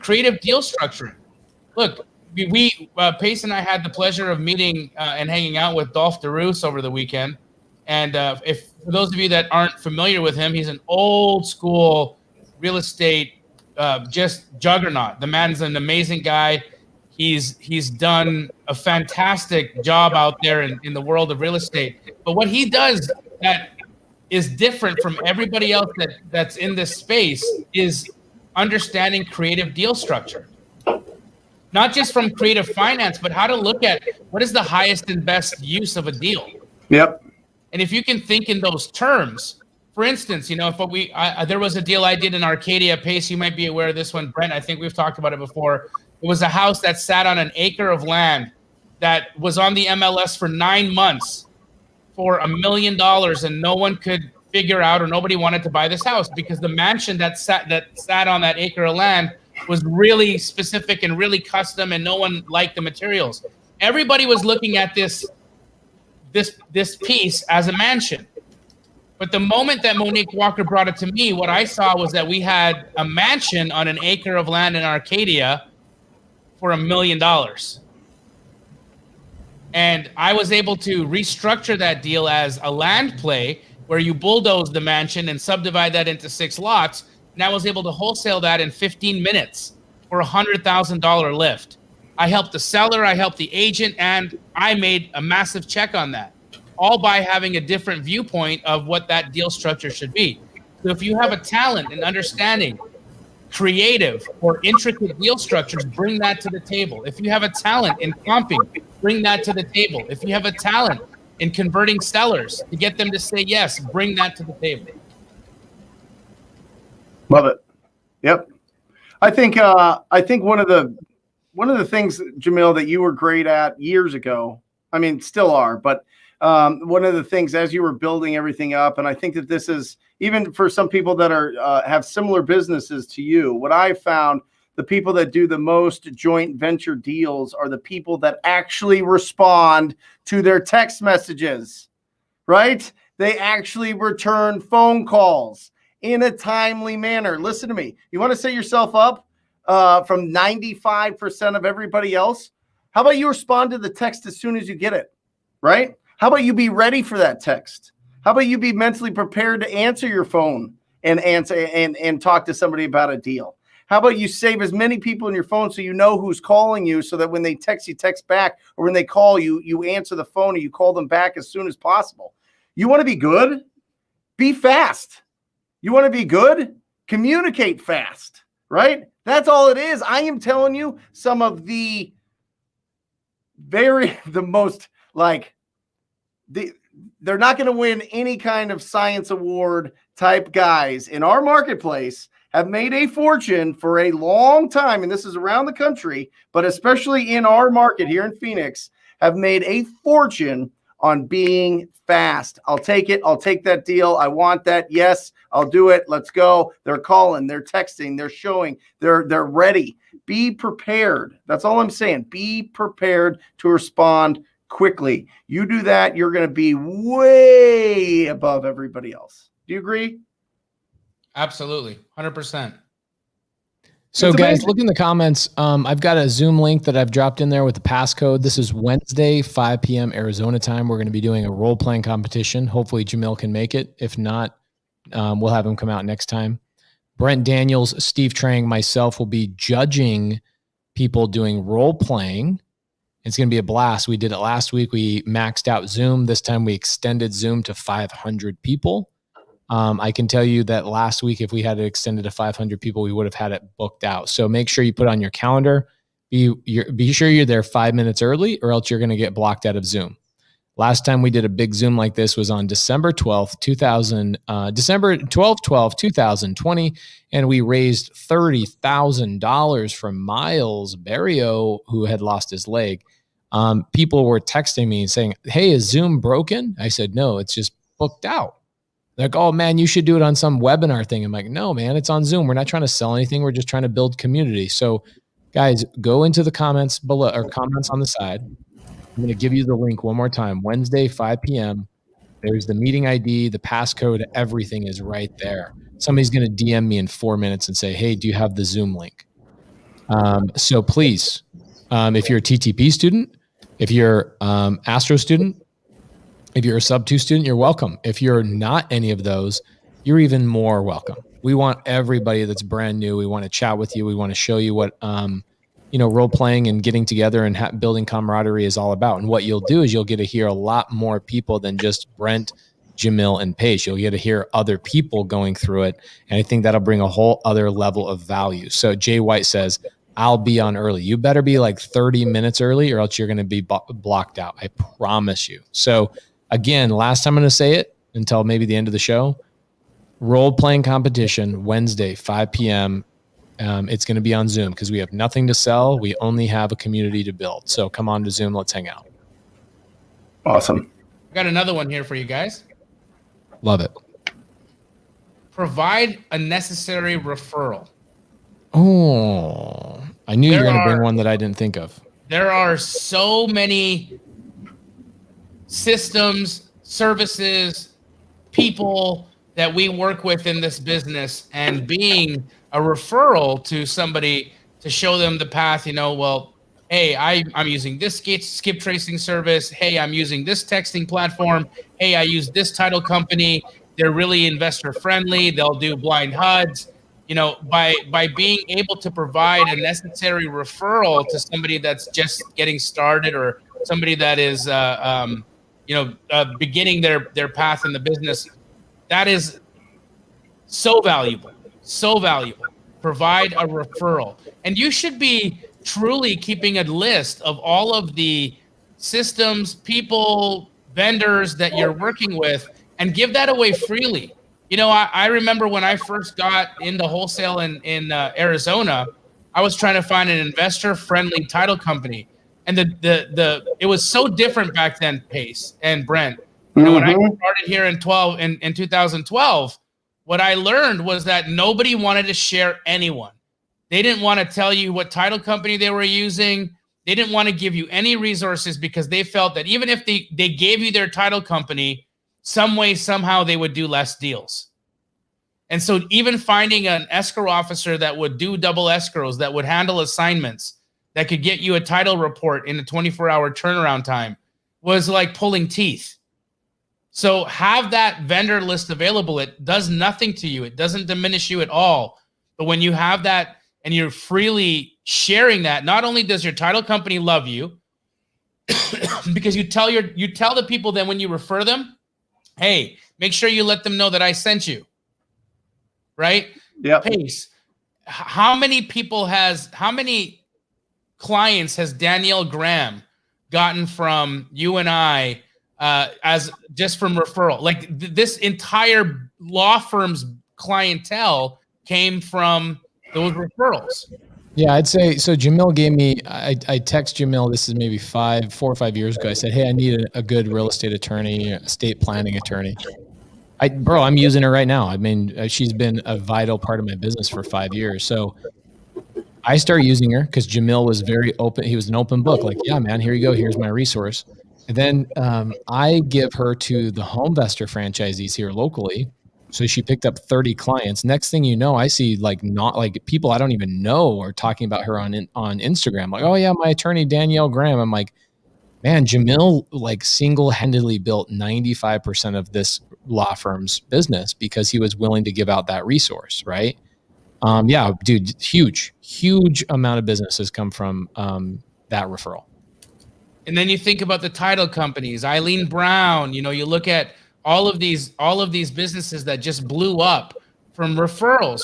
creative deal structure. Look, Pace and I had the pleasure of meeting and hanging out with Dolph DeRoos over the weekend. And for those of you that aren't familiar with him, he's an old school real estate just juggernaut. The man's an amazing guy. He's done a fantastic job out there in the world of real estate. But what he does that is different from everybody else that's in this space is understanding creative deal structure. Not just from creative finance, but how to look at what is the highest and best use of a deal. Yep. And if you can think in those terms, for instance, if there was a deal I did in Arcadia, Pace, you might be aware of this one, Brent. I think we've talked about it before. It was a house that sat on an acre of land that was on the MLS for 9 months for $1 million, and no one could figure out, or nobody wanted to buy this house because the mansion that sat on that acre of land was really specific and really custom, and no one liked the materials. Everybody was looking at this piece as a mansion. But the moment that Monique Walker brought it to me, what I saw was that we had a mansion on an acre of land in Arcadia for $1 million. And I was able to restructure that deal as a land play where you bulldoze the mansion and subdivide that into 6 lots. And I was able to wholesale that in 15 minutes for $100,000 lift. I helped the seller, I helped the agent, and I made a massive check on that, all by having a different viewpoint of what that deal structure should be. So if you have a talent in understanding creative or intricate deal structures, bring that to the table. If you have a talent in comping, bring that to the table. If you have a talent in converting sellers to get them to say yes, bring that to the table. Love it. Yep. I think one of the things, Jamil, that you were great at years ago, I mean, still are, but one of the things as you were building everything up, and I think that this is even for some people that are have similar businesses to you, what I found, the people that do the most joint venture deals are the people that actually respond to their text messages, right? They actually return phone calls in a timely manner. Listen to me. You want to set yourself up from 95% of everybody else? How about you respond to the text as soon as you get it, right? How about you be ready for that text? How about you be mentally prepared to answer your phone and talk to somebody about a deal? How about you save as many people in your phone so you know who's calling you, so that when they text, you text back, or when they call you, you answer the phone and you call them back as soon as possible. You want to be good? Be fast. You want to be good? Communicate fast, right? That's all it is. I am telling you, some of the most they're not going to win any kind of science award type guys in our marketplace have made a fortune for a long time. And this is around the country, but especially in our market here in Phoenix, have made a fortune on being fast. I'll take it. I'll take that deal. I want that. Yes, I'll do it. Let's go. They're calling, they're texting, they're showing, they're ready. Be prepared. That's all I'm saying. Be prepared to respond quickly. You do that, you're going to be way above everybody else. Do you agree? Absolutely. 100%. So It's guys, amazing. look in the comments. I've got a Zoom link that I've dropped in there with the passcode. This is Wednesday, 5 p.m. Arizona time. We're going to be doing a role-playing competition. Hopefully Jamil can make it. If not, we'll have him come out next time. Brent Daniels, Steve Trang, myself will be judging people doing role-playing. It's going to be a blast. We did it last week. We maxed out Zoom. This time we extended Zoom to 500 people. I can tell you that last week, if we had it extended to 500 people, we would have had it booked out. So make sure you put on your calendar. Be sure you're there 5 minutes early, or else you're going to get blocked out of Zoom. Last time we did a big Zoom like this was on December 12th, 2020, and we raised $30,000 from Miles Barrio, who had lost his leg. People were texting me and saying, "Hey, is Zoom broken?" I said, "No, it's just booked out." Like, "Oh man, you should do it on some webinar thing." I'm like, "No, man, it's on Zoom. We're not trying to sell anything. We're just trying to build community." So guys, go into the comments below or comments on the side. I'm going to give you the link one more time. Wednesday, 5 p.m. There's the meeting ID, the passcode, everything is right there. Somebody's going to DM me in 4 minutes and say, "Hey, do you have the Zoom link?" So please, if you're a TTP student, if you're Astro student, if you're a sub 2 student, you're welcome. If you're not any of those, you're even more welcome. We want everybody that's brand new. We want to chat with you. We want to show you what, role playing and getting together and building camaraderie is all about. And what you'll do is you'll get to hear a lot more people than just Brent, Jamil, and Paige. You'll get to hear other people going through it. And I think that'll bring a whole other level of value. So Jay White says, "I'll be on early." You better be like 30 minutes early, or else you're going to be blocked out. I promise you. So again, last time I'm going to say it until maybe the end of the show. Role-playing competition, Wednesday, 5 p.m. It's going to be on Zoom because we have nothing to sell. We only have a community to build. So come on to Zoom. Let's hang out. Awesome. I got another one here for you guys. Love it. Provide a necessary referral. Oh, I knew you were going to bring one that I didn't think of. There are so many systems, services, people that we work with in this business, and being a referral to somebody to show them the path, hey, I'm using this skip tracing service. Hey, I'm using this texting platform. Hey, I use this title company. They're really investor friendly. They'll do blind HUDs. By being able to provide a necessary referral to somebody that's just getting started, or somebody that is beginning their path in the business, that is so valuable. Provide a referral. And you should be truly keeping a list of all of the systems, people, vendors that you're working with, and give that away freely. I remember when I first got into wholesale in Arizona, I was trying to find an investor-friendly title company. And it was so different back then, Pace and Brent. When I started here in 2012, what I learned was that nobody wanted to share anyone. They didn't want to tell you what title company they were using. They didn't want to give you any resources because they felt that even if they gave you their title company, some way, somehow they would do less deals. And so even finding an escrow officer that would do double escrows, that would handle assignments, that could get you a title report in a 24-hour turnaround time was like pulling teeth. So have that vendor list available. It does nothing to you. It doesn't diminish you at all. But when you have that and you're freely sharing that, not only does your title company love you, because you tell the people then when you refer them, hey, make sure you let them know that I sent you. Right? Yeah. Pace. How many clients has Danielle Graham gotten from you and I as just from referral? Like this entire law firm's clientele came from those referrals. Yeah, I'd say so. Jamil gave me, I text Jamil, this is maybe 4 or 5 years ago. I said, hey, I need a good real estate attorney, estate planning attorney. I'm using her right now. I mean, she's been a vital part of my business for 5 years. So I started using her because Jamil was very open. He was an open book. Like, yeah, man, here you go. Here's my resource. And then I give her to the Homevestor franchisees here locally. So she picked up 30 clients. Next thing you know, I see not people I don't even know are talking about her on Instagram. Like, oh yeah, my attorney Danielle Graham. I'm like, man, Jamil single-handedly built 95% of this law firm's business because he was willing to give out that resource, right? Yeah, dude, huge amount of business has come from that referral. And then you think about the title companies, Eileen Brown, you look at all of these businesses that just blew up from referrals.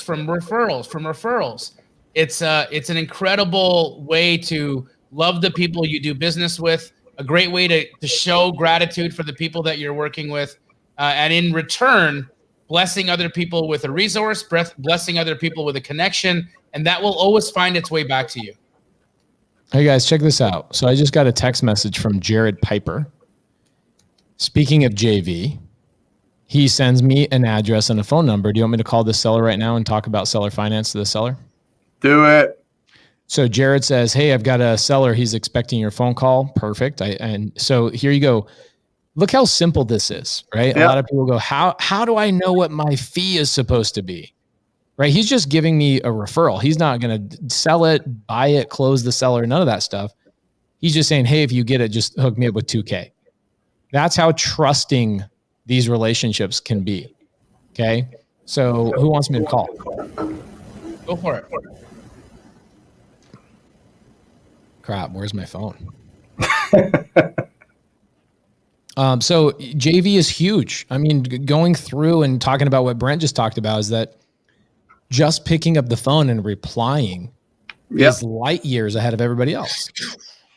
It's an incredible way to love the people you do business with, a great way to show gratitude for the people that you're working with, and in return, blessing other people with a resource, blessing other people with a connection, and that will always find its way back to you. Hey guys, check this out. So I just got a text message from Jared Piper. Speaking of JV, he sends me an address and a phone number. Do you want me to call this seller right now and talk about seller finance to the seller? Do it. So Jared says, hey, I've got a seller. He's expecting your phone call. Perfect. And so here you go. Look how simple this is, right? Yep. A lot of people go, how do I know what my fee is supposed to be? Right? He's just giving me a referral. He's not going to sell it, buy it, close the seller, none of that stuff. He's just saying, hey, if you get it, just hook me up with $2,000. That's how trusting these relationships can be. Okay. So who wants me to call? Go for it. Crap. Where's my phone? So JV is huge. I mean, going through and talking about what Brent just talked about is that just picking up the phone and replying is light years ahead of everybody else.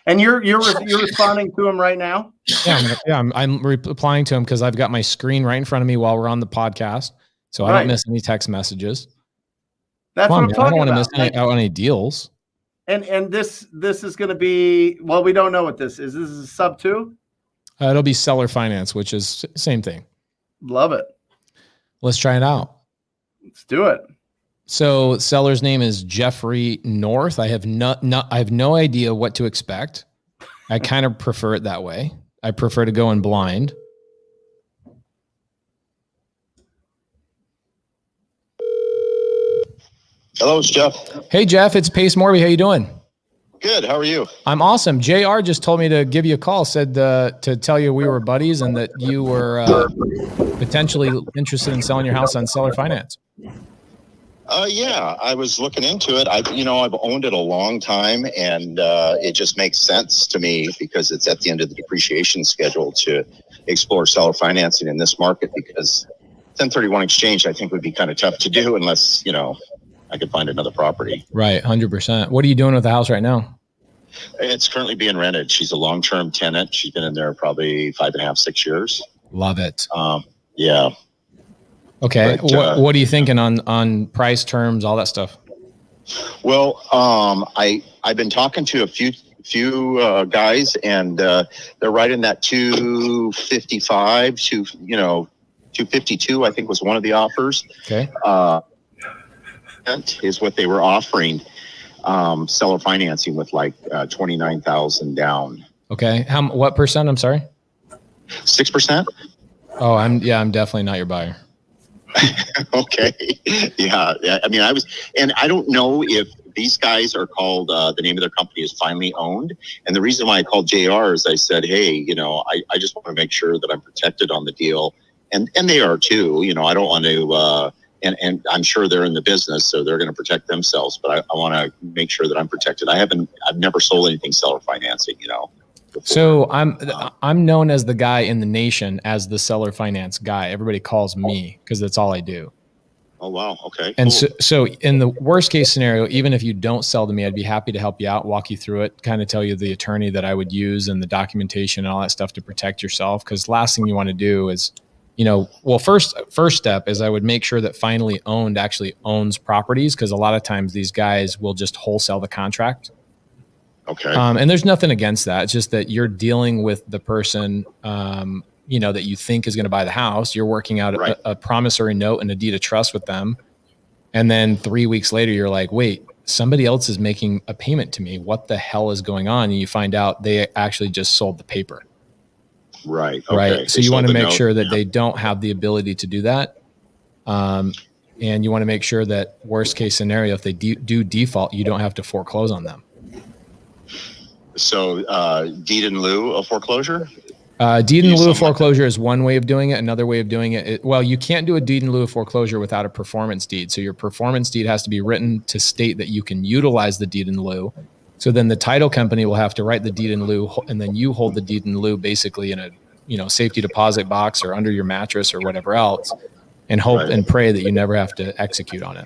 And you're responding to him right now? Yeah, I'm replying to him because I've got my screen right in front of me while we're on the podcast, so I don't miss any text messages. That's what I'm talking about. I don't want to miss out on any deals. And this is going to be, well, we don't know what this is. This is a sub 2? It'll be seller finance, which is same thing. Love it. Let's try it out. Let's do it. So seller's name is Jeffrey North. I have no idea what to expect. I kind of prefer it that way. I prefer to go in blind. Hello, it's Jeff. Hey, Jeff, it's Pace Morby. How you doing? Good. How are you? I'm awesome. JR just told me to give you a call, said to tell you we were buddies and that you were potentially interested in selling your house on seller finance. Yeah, I was looking into it. I've owned it a long time, and it just makes sense to me because it's at the end of the depreciation schedule to explore seller financing in this market, because 1031 exchange, I think, would be kind of tough to do unless, I could find another property. Right. 100%. What are you doing with the house right now? It's currently being rented. She's a long-term tenant. She's been in there probably 5.5, 6 years. Love it. Yeah. Okay. But, what are you thinking on price, terms, all that stuff? Well, I've been talking to a few guys, and they're right in that 255 to 252. I think was one of the offers. Okay. Is what they were offering, seller financing with like 29,000 down. Okay. What percent? I'm sorry. 6%. Oh, I'm definitely not your buyer. Okay. Yeah. I mean, and I don't know if these guys are called, the name of their company is Finally Owned. And the reason why I called JR is I said, hey, I just want to make sure that I'm protected on the deal. And they are too, I don't want to, and I'm sure they're in the business, so they're going to protect themselves, but I want to make sure that I'm protected. I've never sold anything seller financing, before. So I'm known as the guy in the nation as the seller finance guy. Everybody calls me because that's all I do. Oh, wow. Okay. And cool. So in the worst case scenario, even if you don't sell to me, I'd be happy to help you out, walk you through it, kind of tell you the attorney that I would use and the documentation and all that stuff to protect yourself. Because last thing you want to do is, first step is I would make sure that Finally Owned actually owns properties, because a lot of times these guys will just wholesale the contract. Okay. And there's nothing against that. It's just that you're dealing with the person, that you think is going to buy the house. You're working out a promissory note and a deed of trust with them. And then 3 weeks later, you're like, wait, somebody else is making a payment to me. What the hell is going on? And you find out they actually just sold the paper. Right. Okay. Right. So you want to make sure that yeah. they don't have the ability to do that. And you want to make sure that worst case scenario, if they do default, you don't have to foreclose on them. So deed in lieu of foreclosure? Deed in lieu of something like foreclosure is one way of doing it. Another way of doing it, well, you can't do a deed in lieu of foreclosure without a performance deed. So your performance deed has to be written to state that you can utilize the deed in lieu. So then the title company will have to write the deed in lieu, and then you hold the deed in lieu basically in a safety deposit box or under your mattress or whatever else, and hope Right. and pray that you never have to execute on it.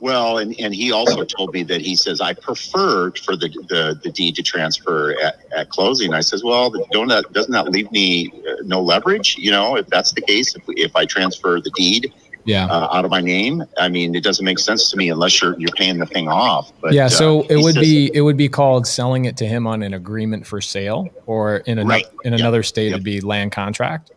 Well, and he also told me that he says, I preferred for the deed to transfer at closing. I says, well, doesn't that leave me no leverage? If that's the case, if I transfer the deed out of my name, I mean, it doesn't make sense to me unless you're paying the thing off. But yeah, so it would be called selling it to him on an agreement for sale, or in another state it'd be land contract.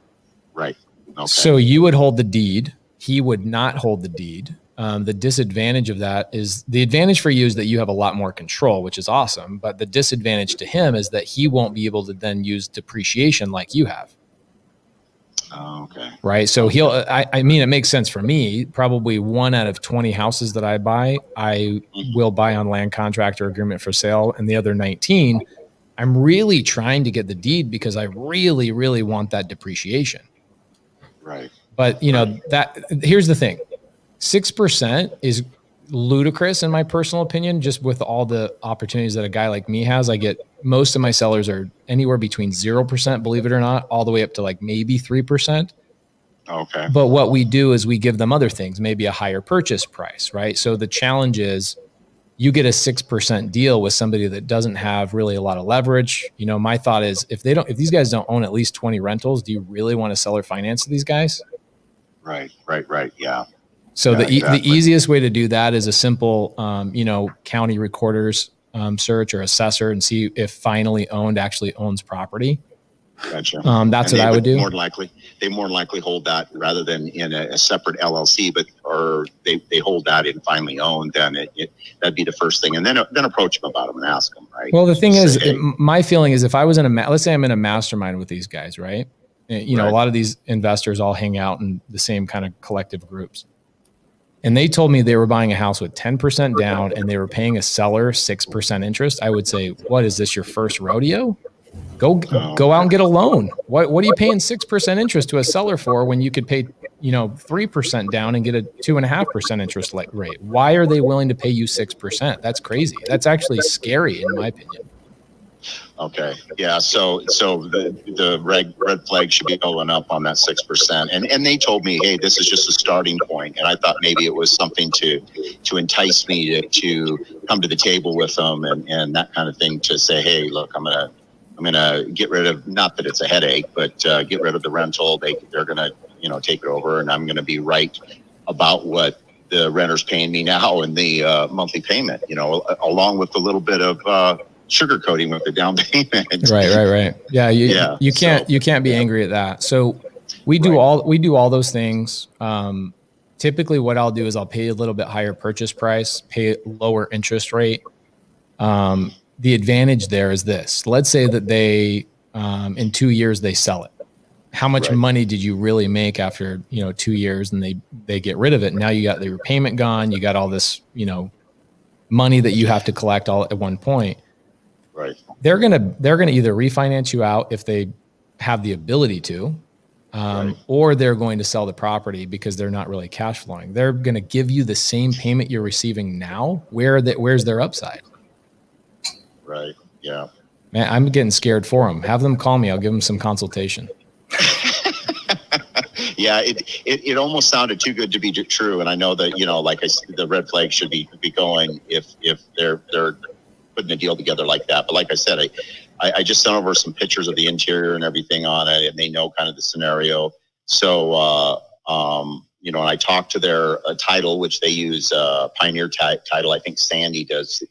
Right. Okay. So you would hold the deed. He would not hold the deed. The disadvantage of that is, the advantage for you is that you have a lot more control, which is awesome. But the disadvantage to him is that he won't be able to then use depreciation like you have. Oh, okay. Right. So I mean, it makes sense for me. Probably 1 out of 20 houses that I buy, I will buy on land contract or agreement for sale. And the other 19, I'm really trying to get the deed because I really, really want that depreciation. Right. But here's the thing. 6% is ludicrous in my personal opinion, just with all the opportunities that a guy like me has. Most of my sellers are anywhere between 0%, believe it or not, all the way up to like maybe 3%. Okay. But what we do is we give them other things, maybe a higher purchase price, right? So the challenge is you get a 6% deal with somebody that doesn't have really a lot of leverage. My thought is, if these guys don't own at least 20 rentals, do you really want to sell or finance to these guys? Right. Yeah. So Yeah, exactly. The easiest way to do that is a simple, county recorder's search or assessor, and see if finally owned actually owns property. Gotcha. That's what I would do. More than likely hold that rather than in a separate LLC, or they hold that in finally owned. Then that'd be the first thing, and then approach them about them and ask them. Right. Well, the thing is, hey. my feeling is, if I was let's say I'm in a mastermind with these guys, right? A lot of these investors all hang out in the same kind of collective groups. And they told me they were buying a house with 10% down and they were paying a seller 6% interest. I would say, what is this, your first rodeo? Go out and get a loan. What are you paying 6% interest to a seller for when you could pay 3% down and get a 2.5% interest rate? Why are they willing to pay you 6%? That's crazy. That's actually scary in my opinion. Okay. Yeah. So the red flag should be going up on that 6%. And they told me, hey, this is just a starting point. And I thought maybe it was something to entice me to come to the table with them and that kind of thing, to say, hey, look, I'm gonna get rid of, not that it's a headache, but get rid of the rental. They're gonna take it over, and I'm gonna be right about what the renter's paying me now and the monthly payment. Along with a little bit of sugarcoating with the down payment. Right. Yeah. You can't be angry at that. So we do all those things. Typically what I'll do is I'll pay a little bit higher purchase price, pay lower interest rate. The advantage there is this: let's say that they, in 2 years they sell it. How much money did you really make after, 2 years, and they get rid of it? Now you got the repayment gone. You got all this, money that you have to collect all at one point. Right. They're gonna either refinance you out if they have the ability to, or they're going to sell the property because they're not really cash flowing. They're going to give you the same payment you're receiving now. Where's their upside? Right. Yeah. Man, I'm getting scared for them. Have them call me. I'll give them some consultation. Yeah, it almost sounded too good to be true, and I know that like I said, the red flag should be going if they're putting a deal together like that. But like I said, I just sent over some pictures of the interior and everything on it, and they know kind of the scenario. So and I talked to their title, which they use Pioneer title. I think Sandy does.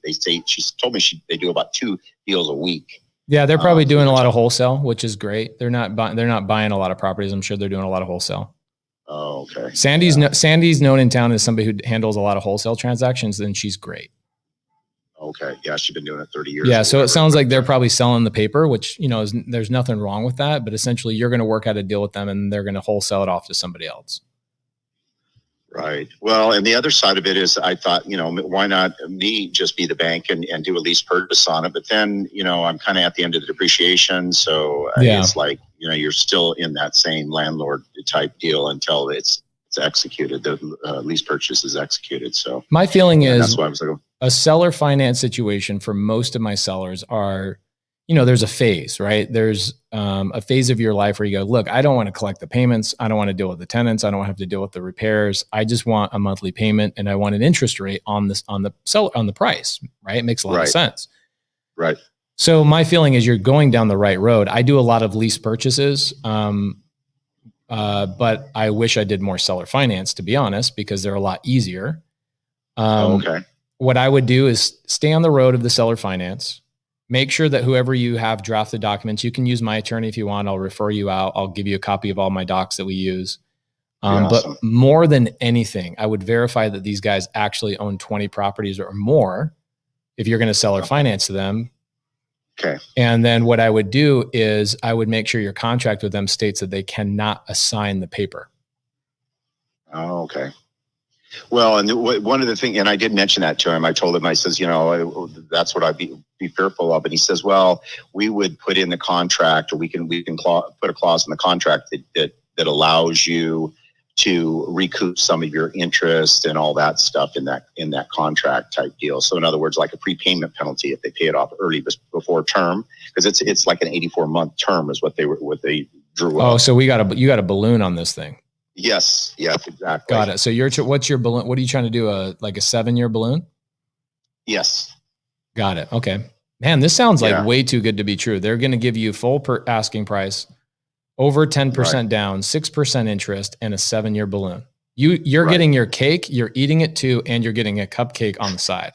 She's told me they do about 2 deals a week. Yeah, they're probably doing a lot of wholesale, which is great. They're not buying a lot of properties. I'm sure they're doing a lot of wholesale. Oh, okay. Sandy's known in town as somebody who handles a lot of wholesale transactions, and she's great. Okay. Yeah, she's been doing it 30 years. Yeah. So it sounds like they're probably selling the paper, which, there's nothing wrong with that, but essentially you're going to work out a deal with them and they're going to wholesale it off to somebody else. Right. Well, and the other side of it is I thought, why not me just be the bank and do a lease purchase on it? But then, I'm kind of at the end of the depreciation. So it's like, you're still in that same landlord type deal until it's executed. The lease purchase is executed. So my feeling is that's why I was like, a seller finance situation for most of my sellers are, there's a phase, right? There's a phase of your life where you go, look, I don't want to collect the payments. I don't want to deal with the tenants. I don't have to deal with the repairs. I just want a monthly payment and I want an interest rate on the price, right? It makes a lot of sense. Right. So my feeling is you're going down the right road. I do a lot of lease purchases, but I wish I did more seller finance, to be honest, because they're a lot easier. Okay. What I would do is stay on the road of the seller finance. Make sure that whoever you have draft the documents, you can use my attorney if you want. I'll refer you out. I'll give you a copy of all my docs that we use. But more than anything, I would verify that these guys actually own 20 properties or more if you're going to sell or finance to them. Okay. And then what I would do is I would make sure your contract with them states that they cannot assign the paper. Oh, okay. Well, and one of the things, and I did mention that to him. I told him, I says, that's what I'd be fearful of. And he says, well, we would put in the contract, or we can put a clause in the contract that allows you to recoup some of your interest and all that stuff in that contract type deal. So in other words, like a prepayment penalty if they pay it off early before term, because it's like an 84-month term is what they drew up. Oh, so you got a balloon on this thing. Yes, exactly. Got it. So what's your balloon? What are you trying to do? Like a 7-year balloon? Yes. Got it. Okay. Man, this sounds like way too good to be true. They're going to give you full asking price, over 10% down, 6% interest, and a 7-year balloon. You're getting your cake, you're eating it too, and you're getting a cupcake on the side.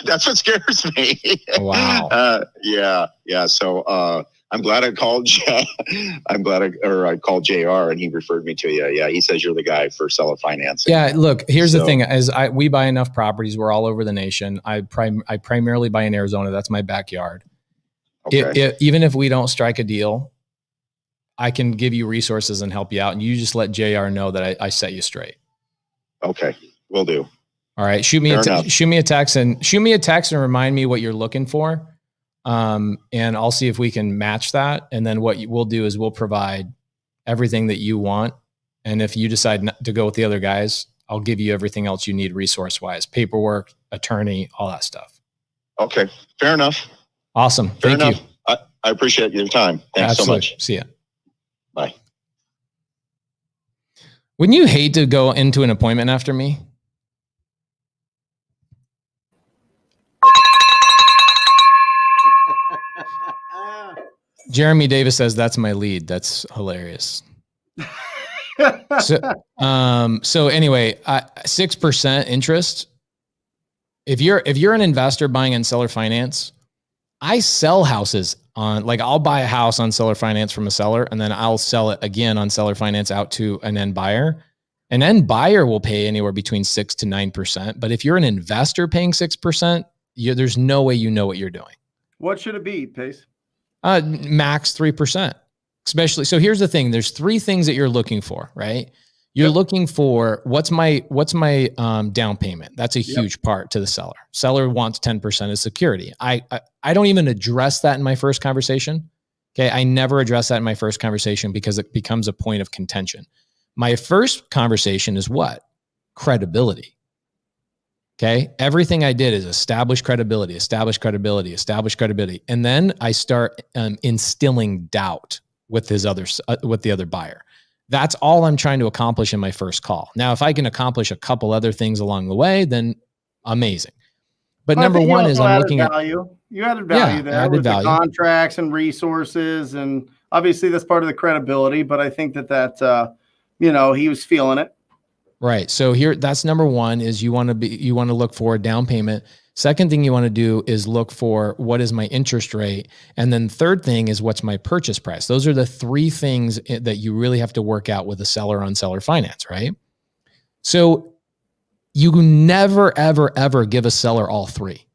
That's what scares me. Wow. Yeah. So I'm glad I called. I called JR and he referred me to you. Yeah, he says you're the guy for seller financing. Yeah, look, here's the thing: we buy enough properties. We're all over the nation. I primarily buy in Arizona. That's my backyard. Okay. Even if we don't strike a deal, I can give you resources and help you out. And you just let JR know that I set you straight. Okay, will do. All right, shoot me a text and remind me what you're looking for. And I'll see if we can match that. And then what we'll do is we'll provide everything that you want. And if you decide not to go with the other guys, I'll give you everything else you need resource-wise, paperwork, attorney, all that stuff. Okay, fair enough. Awesome. Thank you. I appreciate your time. Thanks so much. See ya. Bye. Wouldn't you hate to go into an appointment after me? Jeremy Davis says that's my lead. That's hilarious. So anyway, 6% interest. If you're an investor buying in seller finance, I sell houses on, like, I'll buy a house on seller finance from a seller, and then I'll sell it again on seller finance out to an end buyer. An end buyer will pay anywhere between 6 to 9%. But if you're an investor paying 6%, there's no way you know what you're doing. What should it be, Pace? Max 3%. Especially, so here's the thing. There's 3 things that you're looking for, right? You're looking for what's my down payment. That's a huge part to the seller. Seller wants 10% as security. I don't even address that in my first conversation. Okay. I never address that in my first conversation because it becomes a point of contention. My first conversation is what? Credibility. Okay. Everything I did is establish credibility. And then I start instilling doubt with the other buyer. That's all I'm trying to accomplish in my first call. Now, if I can accomplish a couple other things along the way, then amazing. But number one is I'm looking at value. You added value there with the contracts and resources, and obviously that's part of the credibility. But I think that he was feeling it. Right. So that's number one is you want to look for a down payment. Second thing you want to do is look for what is my interest rate. And then third thing is what's my purchase price. Those are the 3 things that you really have to work out with a seller on seller finance, right? So you never, ever, ever give a seller all three.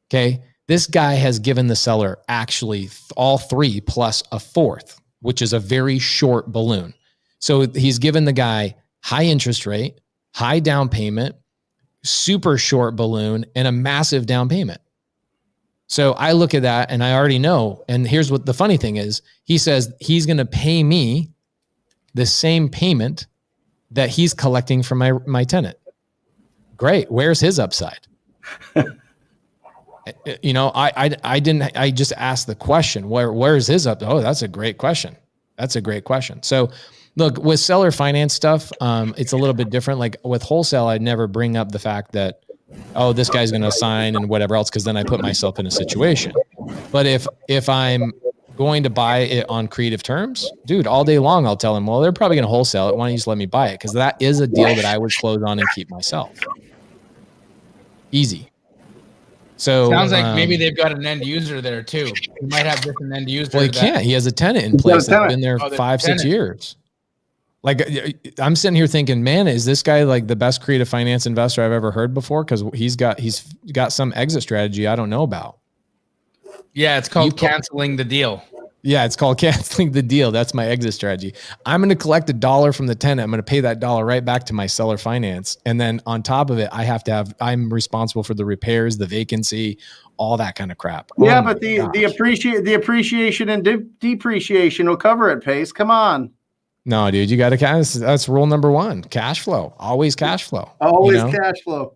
Okay. This guy has given the seller actually all three plus a fourth, which is a very short balloon. So he's given the guy high interest rate, high down payment, super short balloon, and a massive down payment. So I look at that and I already know. And here's what the funny thing is. He says he's going to pay me the same payment that he's collecting from my tenant. Great. Where's his upside? You know, I just asked the question, where's his up? Oh, that's a great question. That's a great question. So look, with seller finance stuff, it's a little bit different. Like with wholesale, I'd never bring up the fact that, oh, this guy's going to sign and whatever else, because then I put myself in a situation. But if I'm going to buy it on creative terms, dude, all day long, I'll tell him, well, they're probably going to wholesale it. Why don't you just let me buy it? Because that is a deal that I would close on and keep myself. Easy. So sounds like maybe they've got an end user there too. You might have different end users. Well, he can't. He has a tenant in place that's been there 5-6 years. Like I'm sitting here thinking, man, is this guy like the best creative finance investor I've ever heard before? Because he's got some exit strategy I don't know about. Yeah, it's called canceling the deal. Yeah, it's called canceling the deal. That's my exit strategy. I'm going to collect $1 from the tenant. I'm going to pay that $1 right back to my seller finance. And then on top of it, I'm responsible for the repairs, the vacancy, all that kind of crap. Yeah, but the appreciation and depreciation will cover it, Pace. Come on. No, dude, you got to that's rule number 1. Cash flow. Always cash flow. Always cash flow.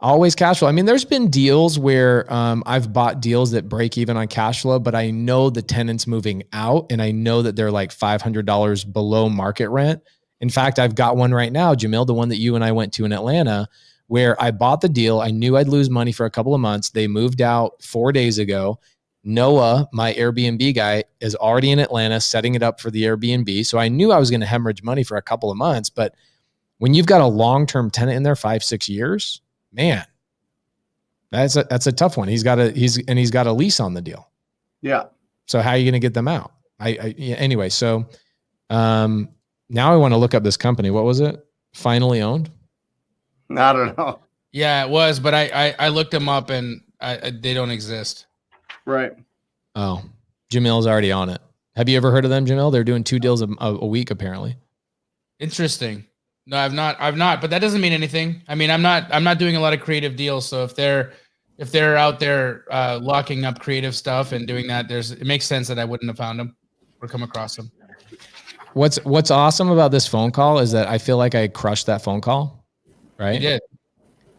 Always cash flow. I mean, there's been deals where I've bought deals that break even on cash flow, but I know the tenant's moving out and I know that they're like $500 below market rent. In fact, I've got one right now, Jamil, the one that you and I went to in Atlanta, where I bought the deal. I knew I'd lose money for a couple of months. They moved out 4 days ago. Noah, my Airbnb guy, is already in Atlanta setting it up for the Airbnb. So I knew I was going to hemorrhage money for a couple of months. But when you've got a long-term tenant in there, 5-6 years, man, that's a tough one. He's got a lease on the deal. Yeah. So how are you going to get them out? Anyway. So now I want to look up this company. What was it? Finally Owned? I don't know. Yeah, it was, but I looked them up and they don't exist. Right. Oh, Jamil's already on it. Have you ever heard of them, Jamil? They're doing 2 deals a week apparently. Interesting. No, I've not, but that doesn't mean anything. I mean, I'm not doing a lot of creative deals. So if they're out there locking up creative stuff and doing that, it makes sense that I wouldn't have found them or come across them. What's awesome about this phone call is that I feel like I crushed that phone call. Right. You did.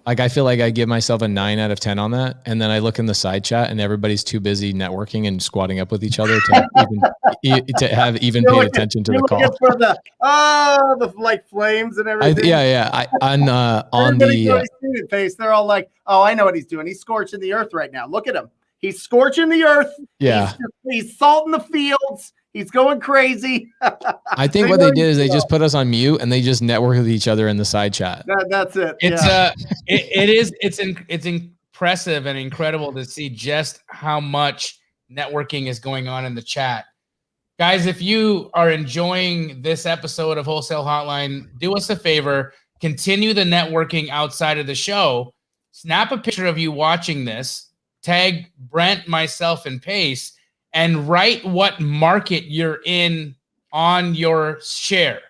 Like, I feel like I give myself a 9 out of 10 on that. And then I look in the side chat and everybody's too busy networking and squatting up with each other to have even paid attention to the call. For the like flames and everything. On the face, they're all like, oh, I know what he's doing. He's scorching the earth right now. Look at him. He's scorching the earth. Yeah. He's salting the fields. He's going crazy. I think what they did is they just put us on mute and they just network with each other in the side chat. That's it. It's impressive and incredible to see just how much networking is going on in the chat. Guys, if you are enjoying this episode of Wholesale Hotline, do us a favor, continue the networking outside of the show. Snap a picture of you watching this, tag Brent, myself, and Pace, and write what market you're in on your share.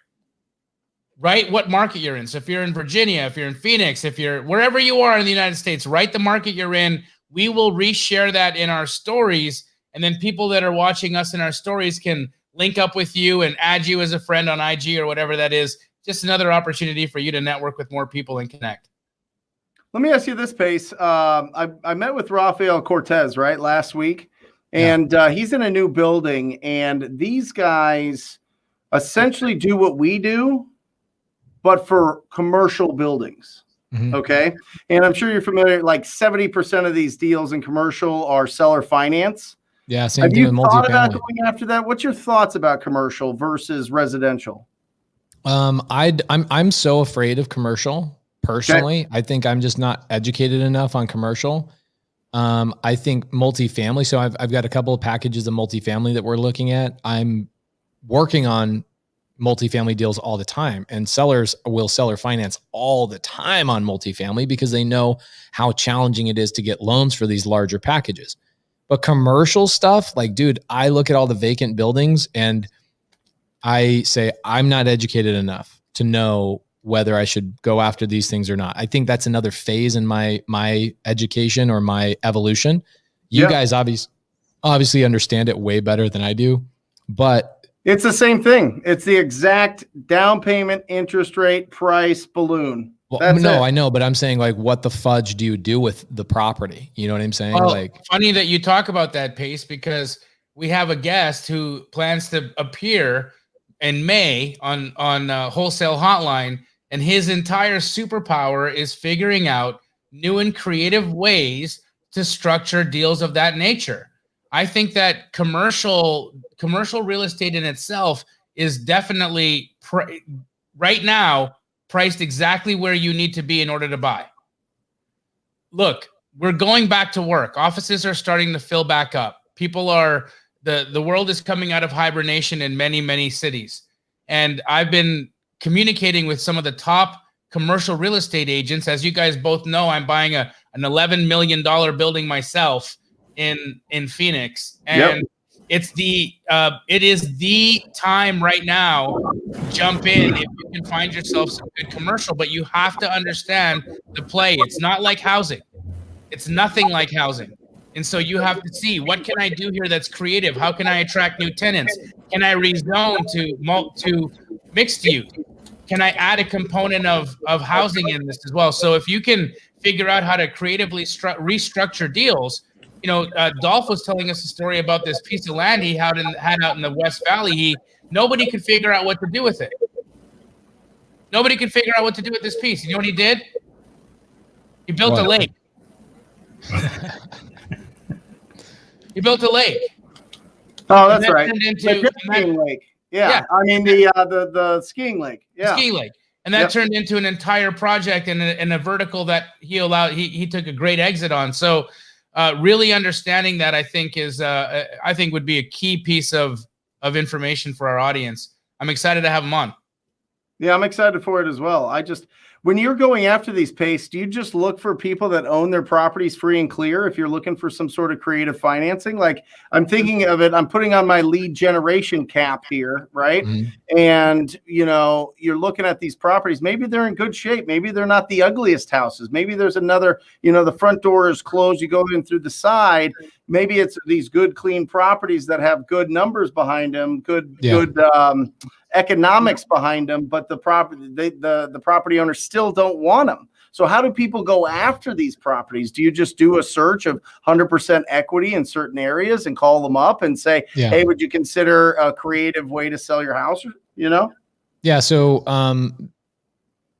Write what market you're in. So if you're in Virginia, if you're in Phoenix, if you're wherever you are in the United States, write the market you're in. We will reshare that in our stories. And then people that are watching us in our stories can link up with you and add you as a friend on IG or whatever that is. Just another opportunity for you to network with more people and connect. Let me ask you this, Pace. I met with Rafael Cortez, right, last week. And he's in a new building, and these guys essentially do what we do, but for commercial buildings. Mm-hmm. Okay. And I'm sure you're familiar, like 70% of these deals in commercial are seller finance. Yeah. Same thing with multifamily. Have you thought about going after that? What's your thoughts about commercial versus residential? I'm so afraid of commercial personally. Okay. I think I'm just not educated enough on commercial. I think multifamily. So I've got a couple of packages of multifamily that we're looking at. I'm working on multifamily deals all the time, and sellers will seller finance all the time on multifamily because they know how challenging it is to get loans for these larger packages. But commercial stuff, like, dude, I look at all the vacant buildings and I say, I'm not educated enough to know whether I should go after these things or not. I think that's another phase in my education or my evolution. You guys obviously understand it way better than I do, but it's the same thing. It's the exact down payment, interest rate, price, balloon. Well, no, I know, but I'm saying, like, what the fudge do you do with the property? You know what I'm saying? Well, like, funny that you talk about that, Pace, because we have a guest who plans to appear in May on Wholesale Hotline, and his entire superpower is figuring out new and creative ways to structure deals of that nature. I think that commercial real estate in itself is definitely right now priced exactly where you need to be in order to buy. Look, we're going back to work. Offices are starting to fill back up. People are, the world is coming out of hibernation in many, many cities. And I've been communicating with some of the top commercial real estate agents. As you guys both know, I'm buying an $11 million building myself in Phoenix. And it is the time right now to jump in if you can find yourself some good commercial, but you have to understand the play. It's not like housing. It's nothing like housing. And so you have to see, what can I do here that's creative? How can I attract new tenants? Can I rezone to mixed use? Can I add a component of housing in this as well? So if you can figure out how to creatively restructure deals, you know, Dolph was telling us a story about this piece of land he had out in the West Valley. Nobody could figure out what to do with it. Nobody could figure out what to do with this piece. You know what he did? He built a lake. He built a lake. Oh, that's right. The skiing lake. Yeah. I mean the skiing lake. Yeah. The skiing lake. And that turned into an entire project and a vertical that he took a great exit on. So really understanding that, I think would be a key piece of information for our audience. I'm excited to have him on. Yeah, I'm excited for it as well. When you're going after these, Pace, do you just look for people that own their properties free and clear if you're looking for some sort of creative financing? Like, I'm thinking of it, I'm putting on my lead generation cap here, right? Mm-hmm. And, you know, you're looking at these properties. Maybe they're in good shape. Maybe they're not the ugliest houses. Maybe there's another, you know, the front door is closed. You go in through the side. Maybe it's these good, clean properties that have good numbers behind them, good economics behind them, but the property owners still don't want them. So how do people go after these properties? Do you just do a search of 100% equity in certain areas and call them up and say, hey, would you consider a creative way to sell your house? You know? Yeah. So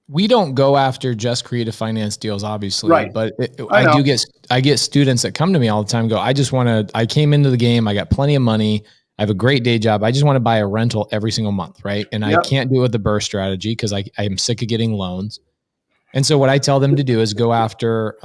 we don't go after just creative finance deals, obviously, right? But I get students that come to me all the time and go, I came into the game. I got plenty of money. I have a great day job. I just want to buy a rental every single month, right? And I can't do it with the burst strategy because I'm sick of getting loans. And so what I tell them to do is go after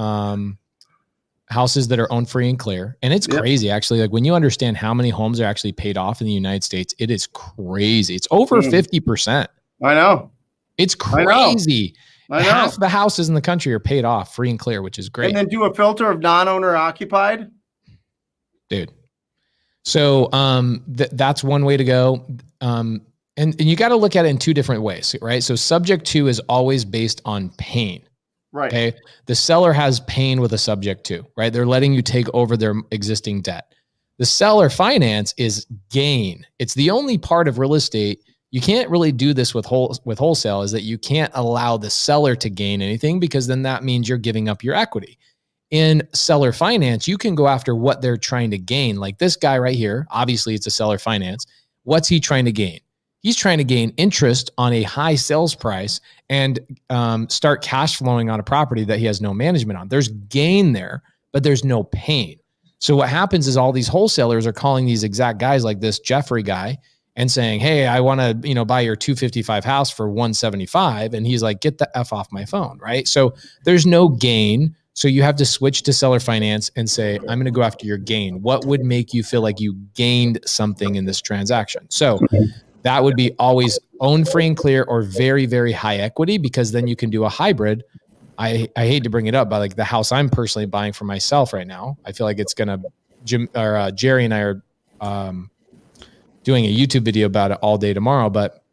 houses that are owned free and clear. And it's crazy, actually. Like, when you understand how many homes are actually paid off in the United States, it is crazy. It's over 50%. I know. It's crazy. I know. Half the houses in the country are paid off free and clear, which is great. And then do a filter of non-owner occupied. Dude. So that's one way to go. And you got to look at it in two different ways, right? So subject to is always based on pain. Right. Okay. The seller has pain with a subject to, right? They're letting you take over their existing debt. The seller finance is gain. It's the only part of real estate. You can't really do this with wholesale, is that you can't allow the seller to gain anything, because then that means you're giving up your equity. In seller finance, you can go after what they're trying to gain. Like this guy right here, obviously it's a seller finance. What's he trying to gain? He's trying to gain interest on a high sales price and start cash flowing on a property that he has no management on. There's gain there, but there's no pain. So what happens is all these wholesalers are calling these exact guys, like this Jeffrey guy, and saying, hey, I want to, buy your 255 house for 175. And he's like, get the F off my phone, right? So there's no gain. So you have to switch to seller finance and say, I'm going to go after your gain. What would make you feel like you gained something in this transaction? So that would be always own free and clear or very, very high equity, because then you can do a hybrid. I hate to bring it up, but like the house I'm personally buying for myself right now, I feel like it's going to, Jerry and I are doing a YouTube video about it all day tomorrow, but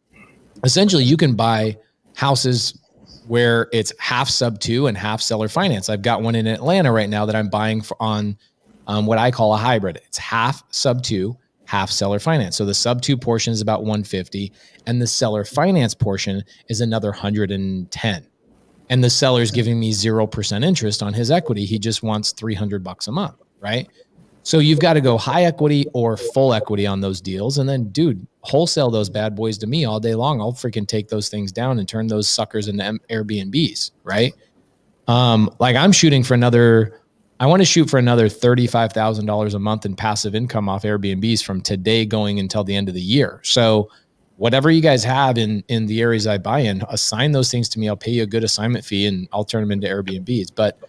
essentially you can buy houses where it's half sub 2 and half seller finance. I've got one in Atlanta right now that I'm buying on what I call a hybrid. It's half sub 2, half seller finance. So the sub 2 portion is about 150 and the seller finance portion is another 110. And the seller's giving me 0% interest on his equity. He just wants $300 a month, right? So you've got to go high equity or full equity on those deals. And then, dude, wholesale those bad boys to me all day long. I'll freaking take those things down and turn those suckers into Airbnbs, right? Like I'm shooting for I want to shoot for another $35,000 a month in passive income off Airbnbs from today going until the end of the year. So whatever you guys have in the areas I buy in, assign those things to me. I'll pay you a good assignment fee and I'll turn them into Airbnbs. But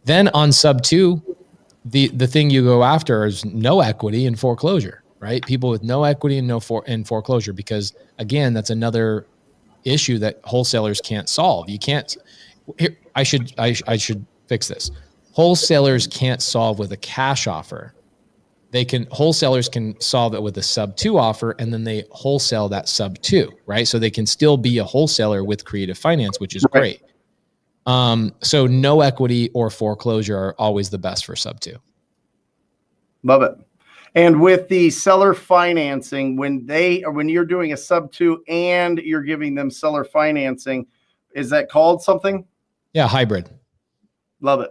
then on sub 2, the thing you go after is no equity and foreclosure, right? People with no equity and foreclosure, because again, that's another issue that wholesalers can't solve. You can't, here, I should fix this. Wholesalers can't solve with a cash offer. Wholesalers can solve it with a sub 2 offer, and then they wholesale that sub 2, right? So they can still be a wholesaler with creative finance, which is great. So no equity or foreclosure are always the best for sub 2. Love it. And with the seller financing, when you're doing a sub 2 and you're giving them seller financing, is that called something? Yeah, hybrid. Love it.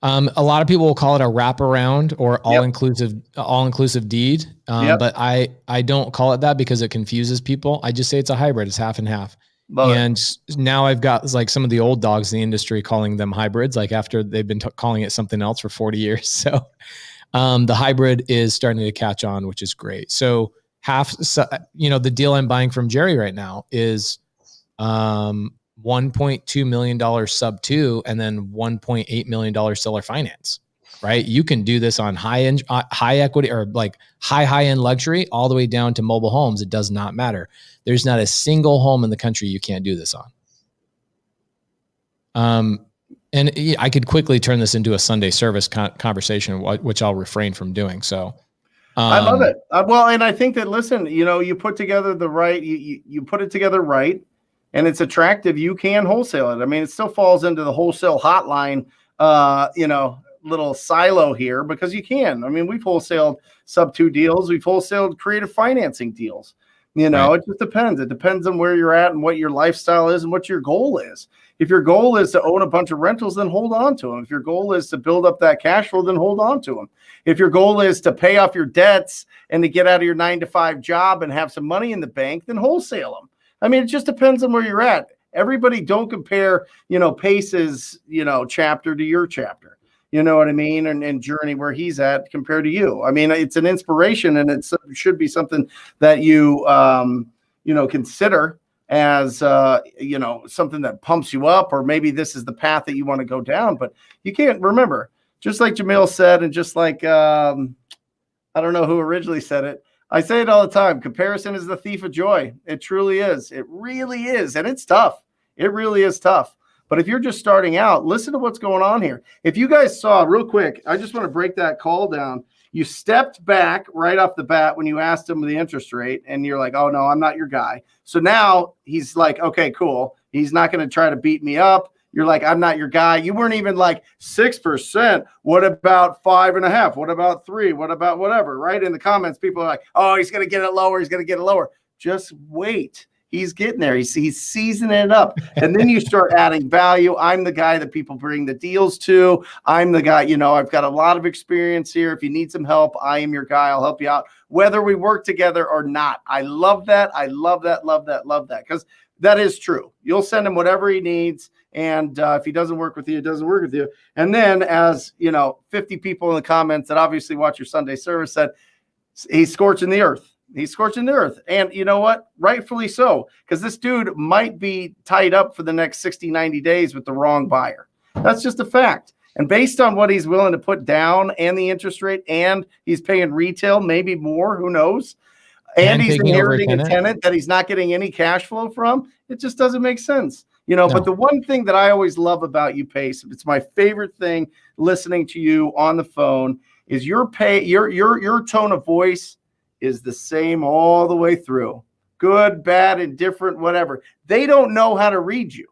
A lot of people will call it a wraparound or all-inclusive deed. But I don't call it that because it confuses people. I just say it's a hybrid. It's half and half. Now I've got like some of the old dogs in the industry calling them hybrids, like after they've been calling it something else for 40 years. So the hybrid is starting to catch on, which is great. So the deal I'm buying from Jerry right now is $1.2 million sub 2 and then $1.8 million seller finance, right? You can do this on high equity or like high end luxury all the way down to mobile homes. It does not matter. There's not a single home in the country you can't do this on. And I could quickly turn this into a Sunday service conversation, which I'll refrain from doing. So I love it. Well, and I think that, listen, you put together you put it together right, and it's attractive. You can wholesale it. I mean, it still falls into the wholesale hotline, little silo here, because you can. I mean, we've wholesaled sub 2 deals. We've wholesaled creative financing deals. Right. It just depends. It depends on where you're at and what your lifestyle is and what your goal is. If your goal is to own a bunch of rentals, then hold on to them. If your goal is to build up that cash flow, then hold on to them. If your goal is to pay off your debts and to get out of your 9-to-5 job and have some money in the bank, then wholesale them. I mean, it just depends on where you're at. Everybody don't compare, Pace's, chapter to your chapter. You know what I mean? And journey where he's at compared to you. I mean, it's an inspiration, and it should be something that you, consider as, something that pumps you up, or maybe this is the path that you want to go down. But you can't remember, just like Jamil said, and just like, I don't know who originally said it. I say it all the time. Comparison is the thief of joy. It truly is. It really is. And it's tough. It really is tough. But if you're just starting out, listen to what's going on here. If you guys saw real quick, I just want to break that call down. You stepped back right off the bat when you asked him the interest rate, and you're like, oh, no, I'm not your guy. So now he's like, okay, cool. He's not going to try to beat me up. You're like, I'm not your guy. You weren't even like 6%. What about 5.5? What about 3? What about whatever, right? In the comments, people are like, oh, he's going to get it lower. He's going to get it lower. Just wait. He's getting there. He's seasoning it up. And then you start adding value. I'm the guy that people bring the deals to. I'm the guy, I've got a lot of experience here. If you need some help, I am your guy. I'll help you out, whether we work together or not. I love that. I love that, love that, love that. Because that is true. You'll send him whatever he needs. And if he doesn't work with you, it doesn't work with you. And then, as 50 people in the comments that obviously watch your Sunday service said, he's scorching the earth. He's scorching the earth. And you know what? Rightfully so, because this dude might be tied up for the next 60, 90 days with the wrong buyer. That's just a fact. And based on what he's willing to put down and the interest rate, and he's paying retail, maybe more, who knows? and he's taking over a inheriting a tenant? tenant that he's not getting any cash flow from. It just doesn't make sense. You know, No. but the one thing that I always love about you, Pace, it's my favorite thing listening to you on the phone, is your tone of voice is the same all the way through. Good, bad, indifferent, whatever. They don't know how to read you.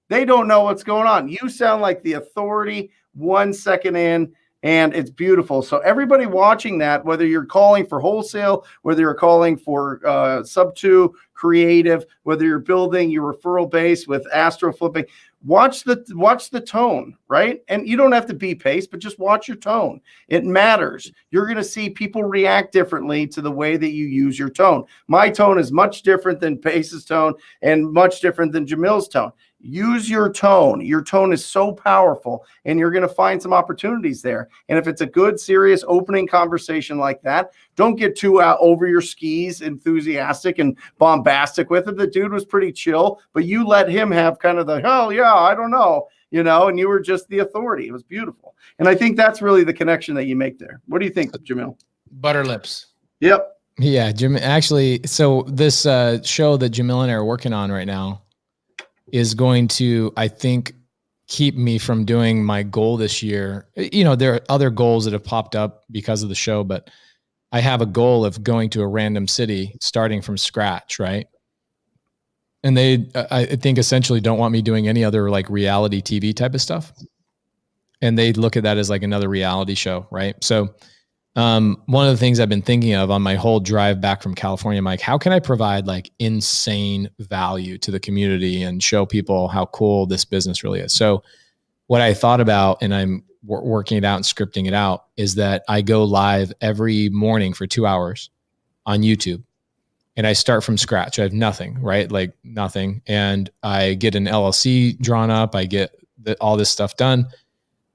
They don't know what's going on. You sound like the authority 1 second in, and it's beautiful. So everybody watching that, whether you're calling for wholesale, whether you're calling for sub 2 creative, whether you're building your referral base with astro flipping, watch the tone, right? And you don't have to be Pace, but just watch your tone. It matters. You're going to see people react differently to the way that you use your tone. My tone is much different than Pace's tone and much different than Jamil's tone. Use your tone. Your tone is so powerful, and you're going to find some opportunities there. And if it's a good, serious opening conversation like that, don't get too out over your skis, enthusiastic and bombastic with it. The dude was pretty chill, but you let him have kind of the, hell yeah, I don't know, you know, and you were just the authority. It was beautiful. And I think that's really the connection that you make there. What do you think, Jamil? Butter lips. Yep. Yeah, Jim. Actually, so this show that Jamil and I are working on right now is going to, I think, keep me from doing my goal this year. You know, there are other goals that have popped up because of the show, but I have a goal of going to a random city, starting from scratch, right? And they, I think, essentially don't want me doing any other like reality TV type of stuff. And they look at that as like another reality show, right? So one of the things I've been thinking of on my whole drive back from California, I'm like, how can I provide like insane value to the community and show people how cool this business really is? So what I thought about, and I'm working it out and scripting it out, is that I go live every morning for 2 hours on YouTube, and I start from scratch. I have nothing, right? Like nothing. And I get an LLC drawn up. I get all this stuff done.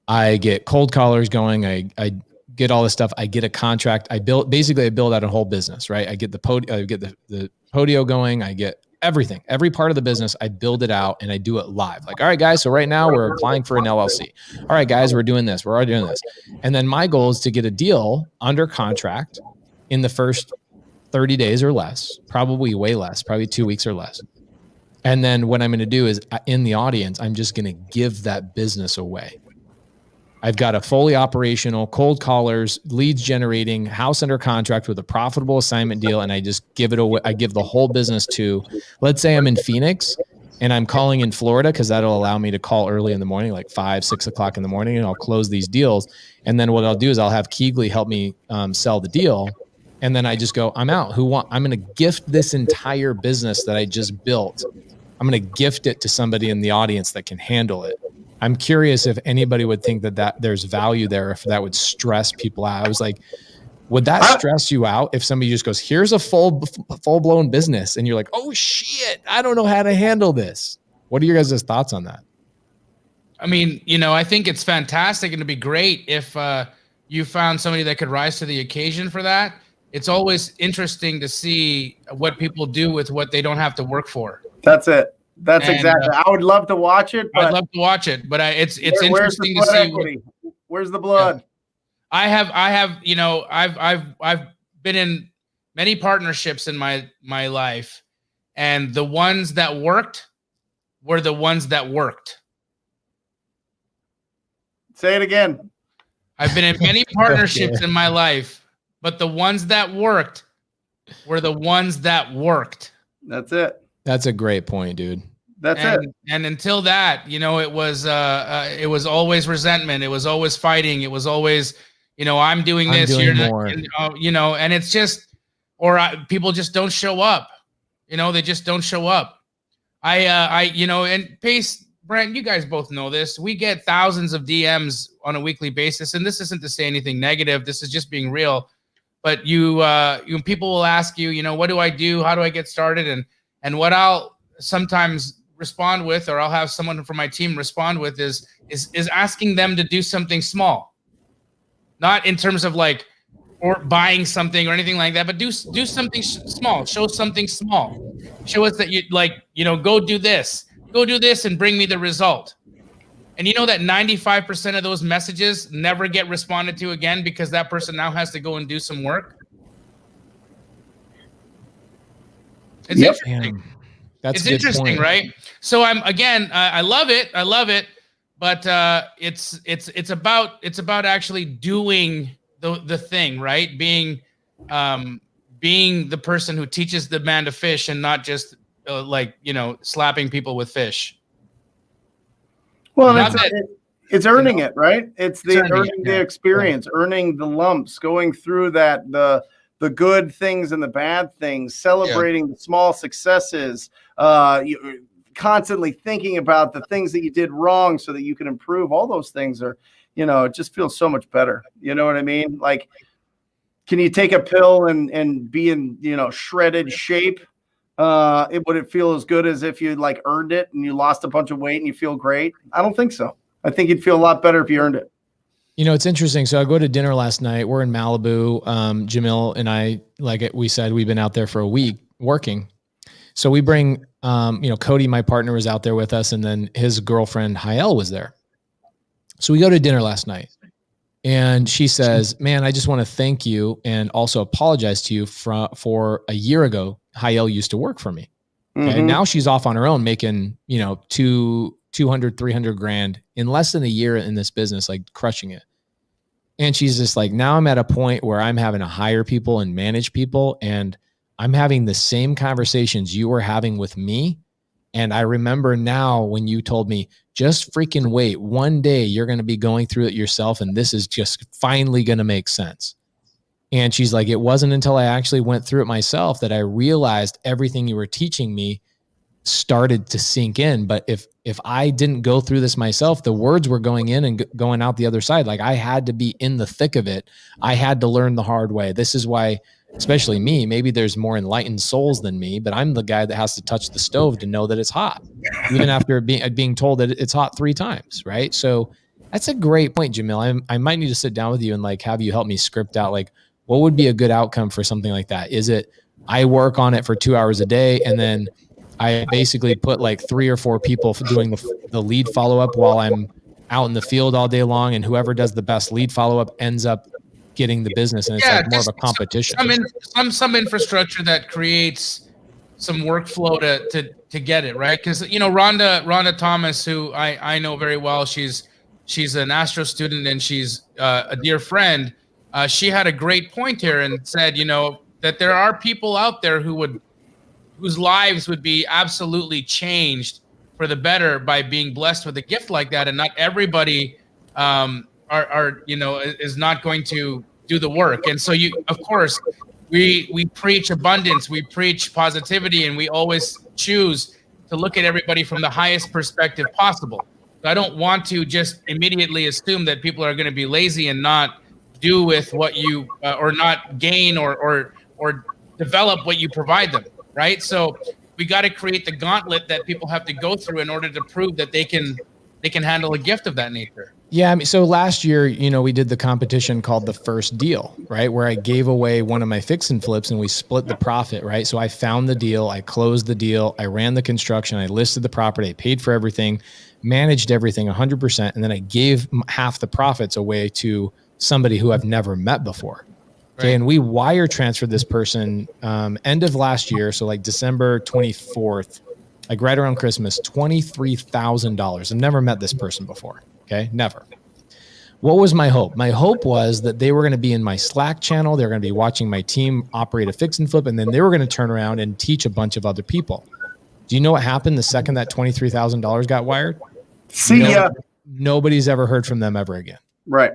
I get cold callers going. I get all this stuff. I get a contract. I build out a whole business, right? I get the Podio going. I get everything, every part of the business. I build it out and I do it live. Like, all right, guys. So right now we're applying for an LLC. All right, guys, we're doing this. We're already doing this. And then my goal is to get a deal under contract in the first 30 days or less, probably way less, probably 2 weeks or less. And then what I'm going to do is in the audience, I'm just going to give that business away. I've got a fully operational, cold callers, leads generating, house under contract with a profitable assignment deal, and I just give it away. I give the whole business to, let's say I'm in Phoenix and I'm calling in Florida, because that'll allow me to call early in the morning, like 5, 6 o'clock in the morning, and I'll close these deals. And then what I'll do is I'll have Keegley help me sell the deal. And then I just go, I'm out. I'm going to gift this entire business that I just built. I'm going to gift it to somebody in the audience that can handle it. I'm curious if anybody would think that there's value there, if that would stress people out. I was like, would that stress you out if somebody just goes, here's a full blown business, and you're like, oh shit, I don't know how to handle this. What are your guys' thoughts on that? I mean, you know, I think it's fantastic, and it'd be great if you found somebody that could rise to the occasion for that. It's always interesting to see what people do with what they don't have to work for. That's it. That's exactly. I would love to watch it. But I'd love to watch it, but it's interesting to see. Where's the blood? I have, you know, I've been in many partnerships in my life, and the ones that worked were the ones that worked. Say it again. I've been in many partnerships in my life, but the ones that worked were the ones that worked. That's it. That's a great point, dude. That's it. And until that, you know, it was always resentment. It was always fighting. It was always, you know, I'm doing this, you're not, you know, and it's just, people just don't show up. You know, they just don't show up. You know, and Pace, Brent, you guys both know this. We get thousands of DMs on a weekly basis, and this isn't to say anything negative. This is just being real. But people will ask you, you know, what do I do? How do I get started? And what I'll sometimes respond with, or I'll have someone from my team respond with, is asking them to do something small, not in terms of like, or buying something or anything like that, but do something small. Show something small. Show us that you like, you know, go do this and bring me the result. And you know that 95% of those messages never get responded to again because that person now has to go and do some work. It's Yep. interesting. That's It's a good interesting, point. right? So I'm again, I love it. I love it. But it's about actually doing the thing, right? Being the person who teaches the man to fish and not just slapping people with fish. Well, Not it's earning it, right? It's the earning it, earning the yeah. experience, earning the lumps, going through that, the good things and the bad things, celebrating the small successes, you constantly thinking about the things that you did wrong so that you can improve. All those things are, it just feels so much better. You know what I mean? Like, can you take a pill and be in, shredded shape? Would it feel as good as if you like earned it and you lost a bunch of weight and you feel great? I don't think so. I think you'd feel a lot better if you earned it. It's interesting. So I go to dinner last night. We're in Malibu. Jamil and I, like we said, we've been out there for a week working. So we bring, Cody, my partner, was out there with us, and then his girlfriend Hayel was there. So we go to dinner last night, and she says, "Man, I just want to thank you and also apologize to you for a year ago. Hayel used to work for me. Okay? And now she's off on her own, making 200, 300 grand in less than a year in this business, like crushing it. And she's just like, now I'm at a point where I'm having to hire people and manage people, and I'm having the same conversations you were having with me. And I remember now when you told me, just freaking wait, one day you're going to be going through it yourself, and this is just finally going to make sense." And she's like, it wasn't until I actually went through it myself that I realized everything you were teaching me started to sink in. But if I didn't go through this myself, the words were going in and going out the other side. Like, I had to be in the thick of it. I had to learn the hard way. This is why, especially me, maybe there's more enlightened souls than me, but I'm the guy that has to touch the stove to know that it's hot, even after being told that it's hot 3 times. Right. So that's a great point, Jamil. I might need to sit down with you and like have you help me script out, like, what would be a good outcome for something like that? Is it I work on it for 2 hours a day, and then I basically put like 3 or 4 people doing the lead follow-up while I'm out in the field all day long, and whoever does the best lead follow-up ends up getting the business, and it's like more of a competition. Some infrastructure that creates some workflow to get it right, because Rhonda Thomas, who I know very well, she's an astro student and she's a dear friend. She had a great point here and said, that there are people out there whose lives would be absolutely changed for the better by being blessed with a gift like that, and not everybody is not going to do the work. And so of course we preach abundance, we preach positivity, and we always choose to look at everybody from the highest perspective possible. I don't want to just immediately assume that people are going to be lazy and not do with what you or not gain or develop what you provide them, right? So we got to create the gauntlet that people have to go through in order to prove that they can handle a gift of that nature. Yeah, I mean, so last year, we did the competition called the First Deal, right? Where I gave away one of my fix and flips and we split the profit, right? So I found the deal, I closed the deal, I ran the construction, I listed the property, I paid for everything, managed everything 100%, and then I gave half the profits away to somebody who I've never met before. Okay. Right. And we wire transferred this person end of last year. So like December 24th, like right around Christmas, $23,000. I've never met this person before. Okay. Never. What was my hope? My hope was that they were going to be in my Slack channel. They're going to be watching my team operate a fix and flip. And then they were going to turn around and teach a bunch of other people. Do you know what happened the second that $23,000 got wired? See ya. Nobody's ever heard from them ever again. Right.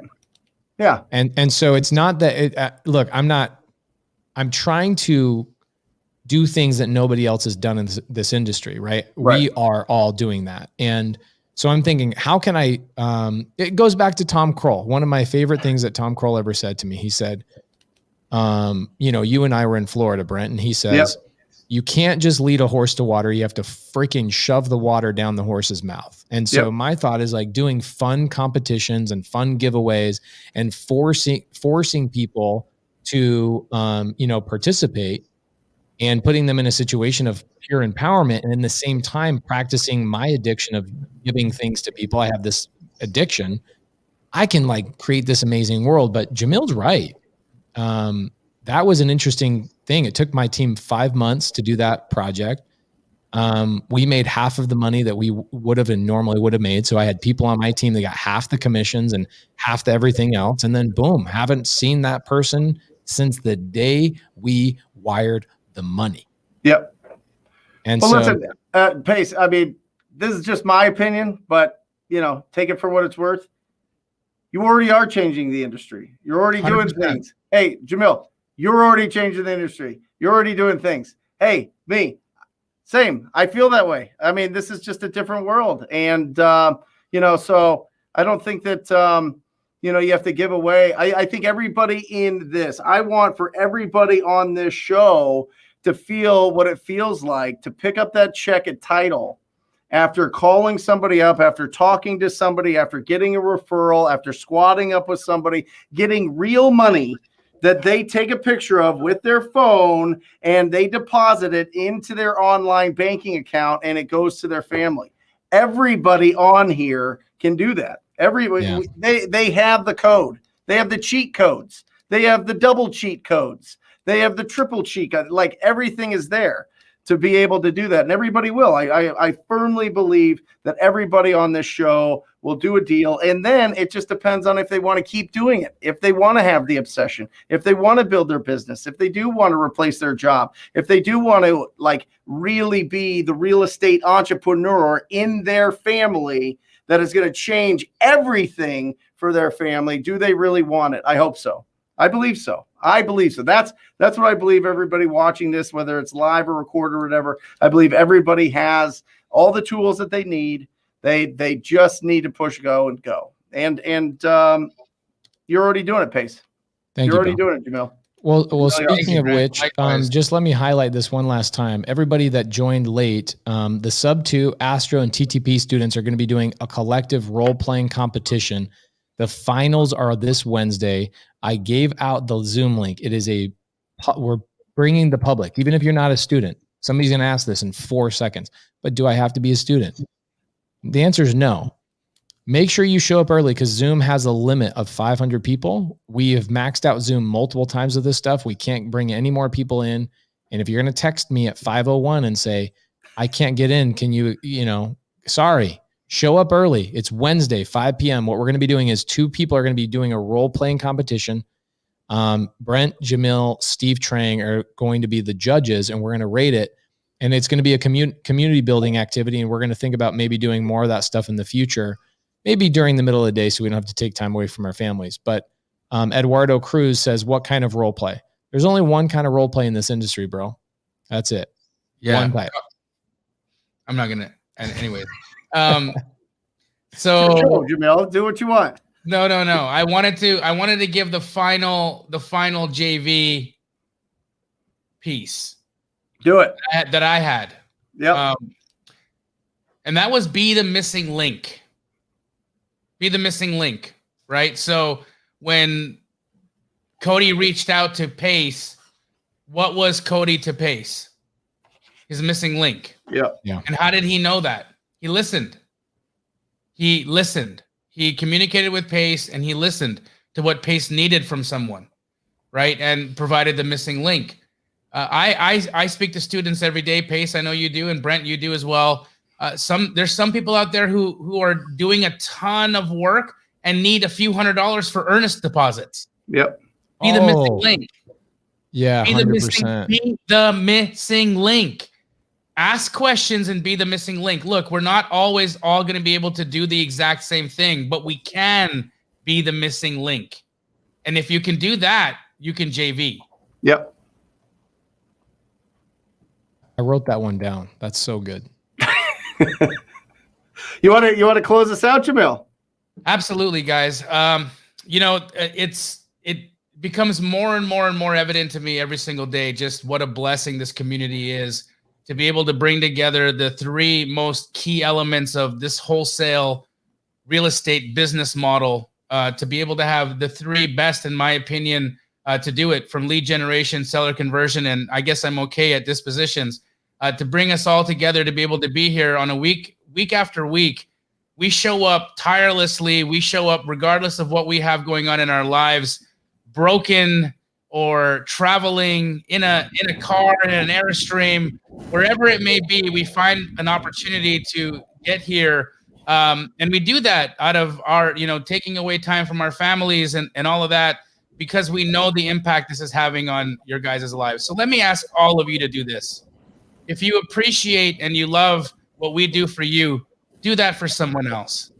Yeah. And so it's not that look, I'm trying to do things that nobody else has done in this industry, right? We are all doing that. And so I'm thinking, how can I, it goes back to Tom Kroll. One of my favorite things that Tom Kroll ever said to me, he said, you and I were in Florida, Brent, and he says, you can't just lead a horse to water. You have to freaking shove the water down the horse's mouth. And so my thought is like doing fun competitions and fun giveaways and forcing people to, participate and putting them in a situation of pure empowerment. And in the same time, practicing my addiction of giving things to people. I have this addiction. I can like create this amazing world, but Jamil's right. that was an interesting thing. It took my team 5 months to do that project. We made half of the money that we would have and normally would have made. So I had people on my team that got half the commissions and half the everything else. And then boom, haven't seen that person since the day we wired the money. Yep. And well, so listen, Pace, I mean, this is just my opinion, but you know, take it for what it's worth. You already are changing the industry. You're already doing 100%. things. Hey, Jamil, you're already changing the industry. You're already doing things. Hey, me, same. I feel that way. I mean, this is just a different world. And, you know, so I don't think that, you know, you have to give away. I think everybody in this, I want for everybody on this show to feel what it feels like to pick up that check at title after calling somebody up, after talking to somebody, after getting a referral, after squatting up with somebody, getting real money that they take a picture of with their phone and they deposit it into their online banking account and it goes to their family. Everybody on here can do that. They have the code. They have the cheat codes. They have the double cheat codes. They have the triple cheat. Like everything is there to be able to do that. And everybody will. I firmly believe that everybody on this show will do a deal. And then it just depends on if they want to keep doing it, if they want to have the obsession, if they want to build their business, if they do want to replace their job, if they do want to like really be the real estate entrepreneur in their family that is going to change everything for their family. Do they really want it? I hope so. I believe so. That's what I believe. Everybody watching this, whether it's live or recorded or whatever, I believe everybody has all the tools that they need. They just need to push go. And you're already doing it, Pace. You're already doing it, Jamil. Well, speaking of which, just let me highlight this one last time. Everybody that joined late, the Sub 2, Astro, and TTP students are going to be doing a collective role-playing competition. The finals are this Wednesday. I gave out the Zoom link. It is we're bringing the public, even if you're not a student. Somebody's going to ask this in 4 seconds, but do I have to be a student? The answer is no. Make sure you show up early because Zoom has a limit of 500 people. We have maxed out Zoom multiple times with this stuff. We can't bring any more people in. And if you're going to text me at 5:01 and say, I can't get in, can you, sorry. Show up early. It's Wednesday, 5 p.m. What we're going to be doing is 2 people are going to be doing a role-playing competition. Brent, Jamil, Steve Trang are going to be the judges, and we're going to rate it. And it's going to be a community building activity, and we're going to think about maybe doing more of that stuff in the future, maybe during the middle of the day so we don't have to take time away from our families. But Eduardo Cruz says, what kind of role play? There's only one kind of role play in this industry, bro. That's it. Yeah. One type. I'm not going to. Anyways. So Jamil, do what you want. No. I wanted to give the final JV piece. Do it. That I had. Yeah. And that was be the missing link. Be the missing link, right? So when Cody reached out to Pace, what was Cody to Pace? His missing link. Yeah. And how did he know that? He listened. He communicated with Pace and he listened to what Pace needed from someone, right? And provided the missing link. I speak to students every day, Pace, I know you do, and Brent, you do as well. There's some people out there who are doing a ton of work and need a few $100s for earnest deposits. Yep. Be the missing link. Yeah, Be 100%. be the missing link. Ask questions and be the missing link. Look, we're not always all going to be able to do the exact same thing, but we can be the missing link. And if you can do that, you can JV. Yep. I wrote that one down. That's so good. You want to close us out, Jamil? Absolutely, guys. It becomes more and more and more evident to me every single day just what a blessing this community is to be able to bring together the 3 most key elements of this wholesale real estate business model, to be able to have the 3 best, in my opinion, to do it, from lead generation, seller conversion, and I guess I'm okay at dispositions, to bring us all together to be able to be here on a week after week. We show up tirelessly. We show up regardless of what we have going on in our lives, broken or traveling in a car, in an Airstream, wherever it may be, we find an opportunity to get here. And we do that out of our, taking away time from our families and all of that, because we know the impact this is having on your guys' lives. So let me ask all of you to do this. If you appreciate and you love what we do for you, do that for someone else.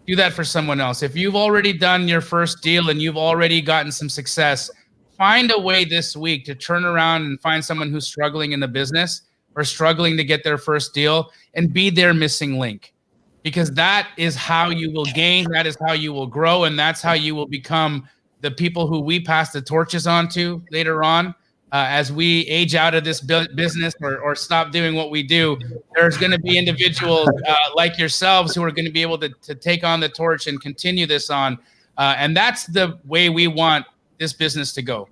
Do that for someone else. If you've already done your first deal and you've already gotten some success, find a way this week to turn around and find someone who's struggling in the business or struggling to get their first deal and be their missing link. Because that is how you will gain, that is how you will grow, and that's how you will become the people who we pass the torches on to later on. As we age out of this business or stop doing what we do, there's going to be individuals like yourselves who are going to be able to take on the torch and continue this on. And that's the way we want this business to go.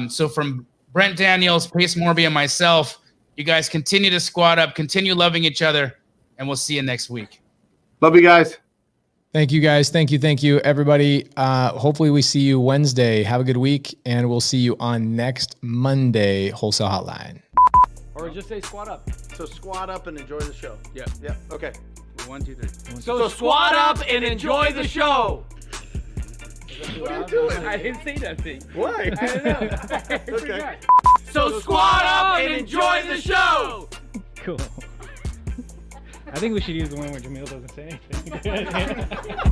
So from Brent Daniels, Pace Morby, and myself, you guys continue to squad up, continue loving each other, and we'll see you next week. Love you guys. Thank you guys. Thank you, everybody. Hopefully we see you Wednesday. Have a good week, and we'll see you on next Monday, Wholesale Hotline. Or just say squat up. So squat up and enjoy the show. Yeah. Yeah. Okay. 1, 2, 3. So squat up and enjoy the show. What are you doing? I didn't say that thing. Why? I don't know. I Okay. forgot. So squat up and enjoy the show. Cool. I think we should use the one where Jamil doesn't say anything.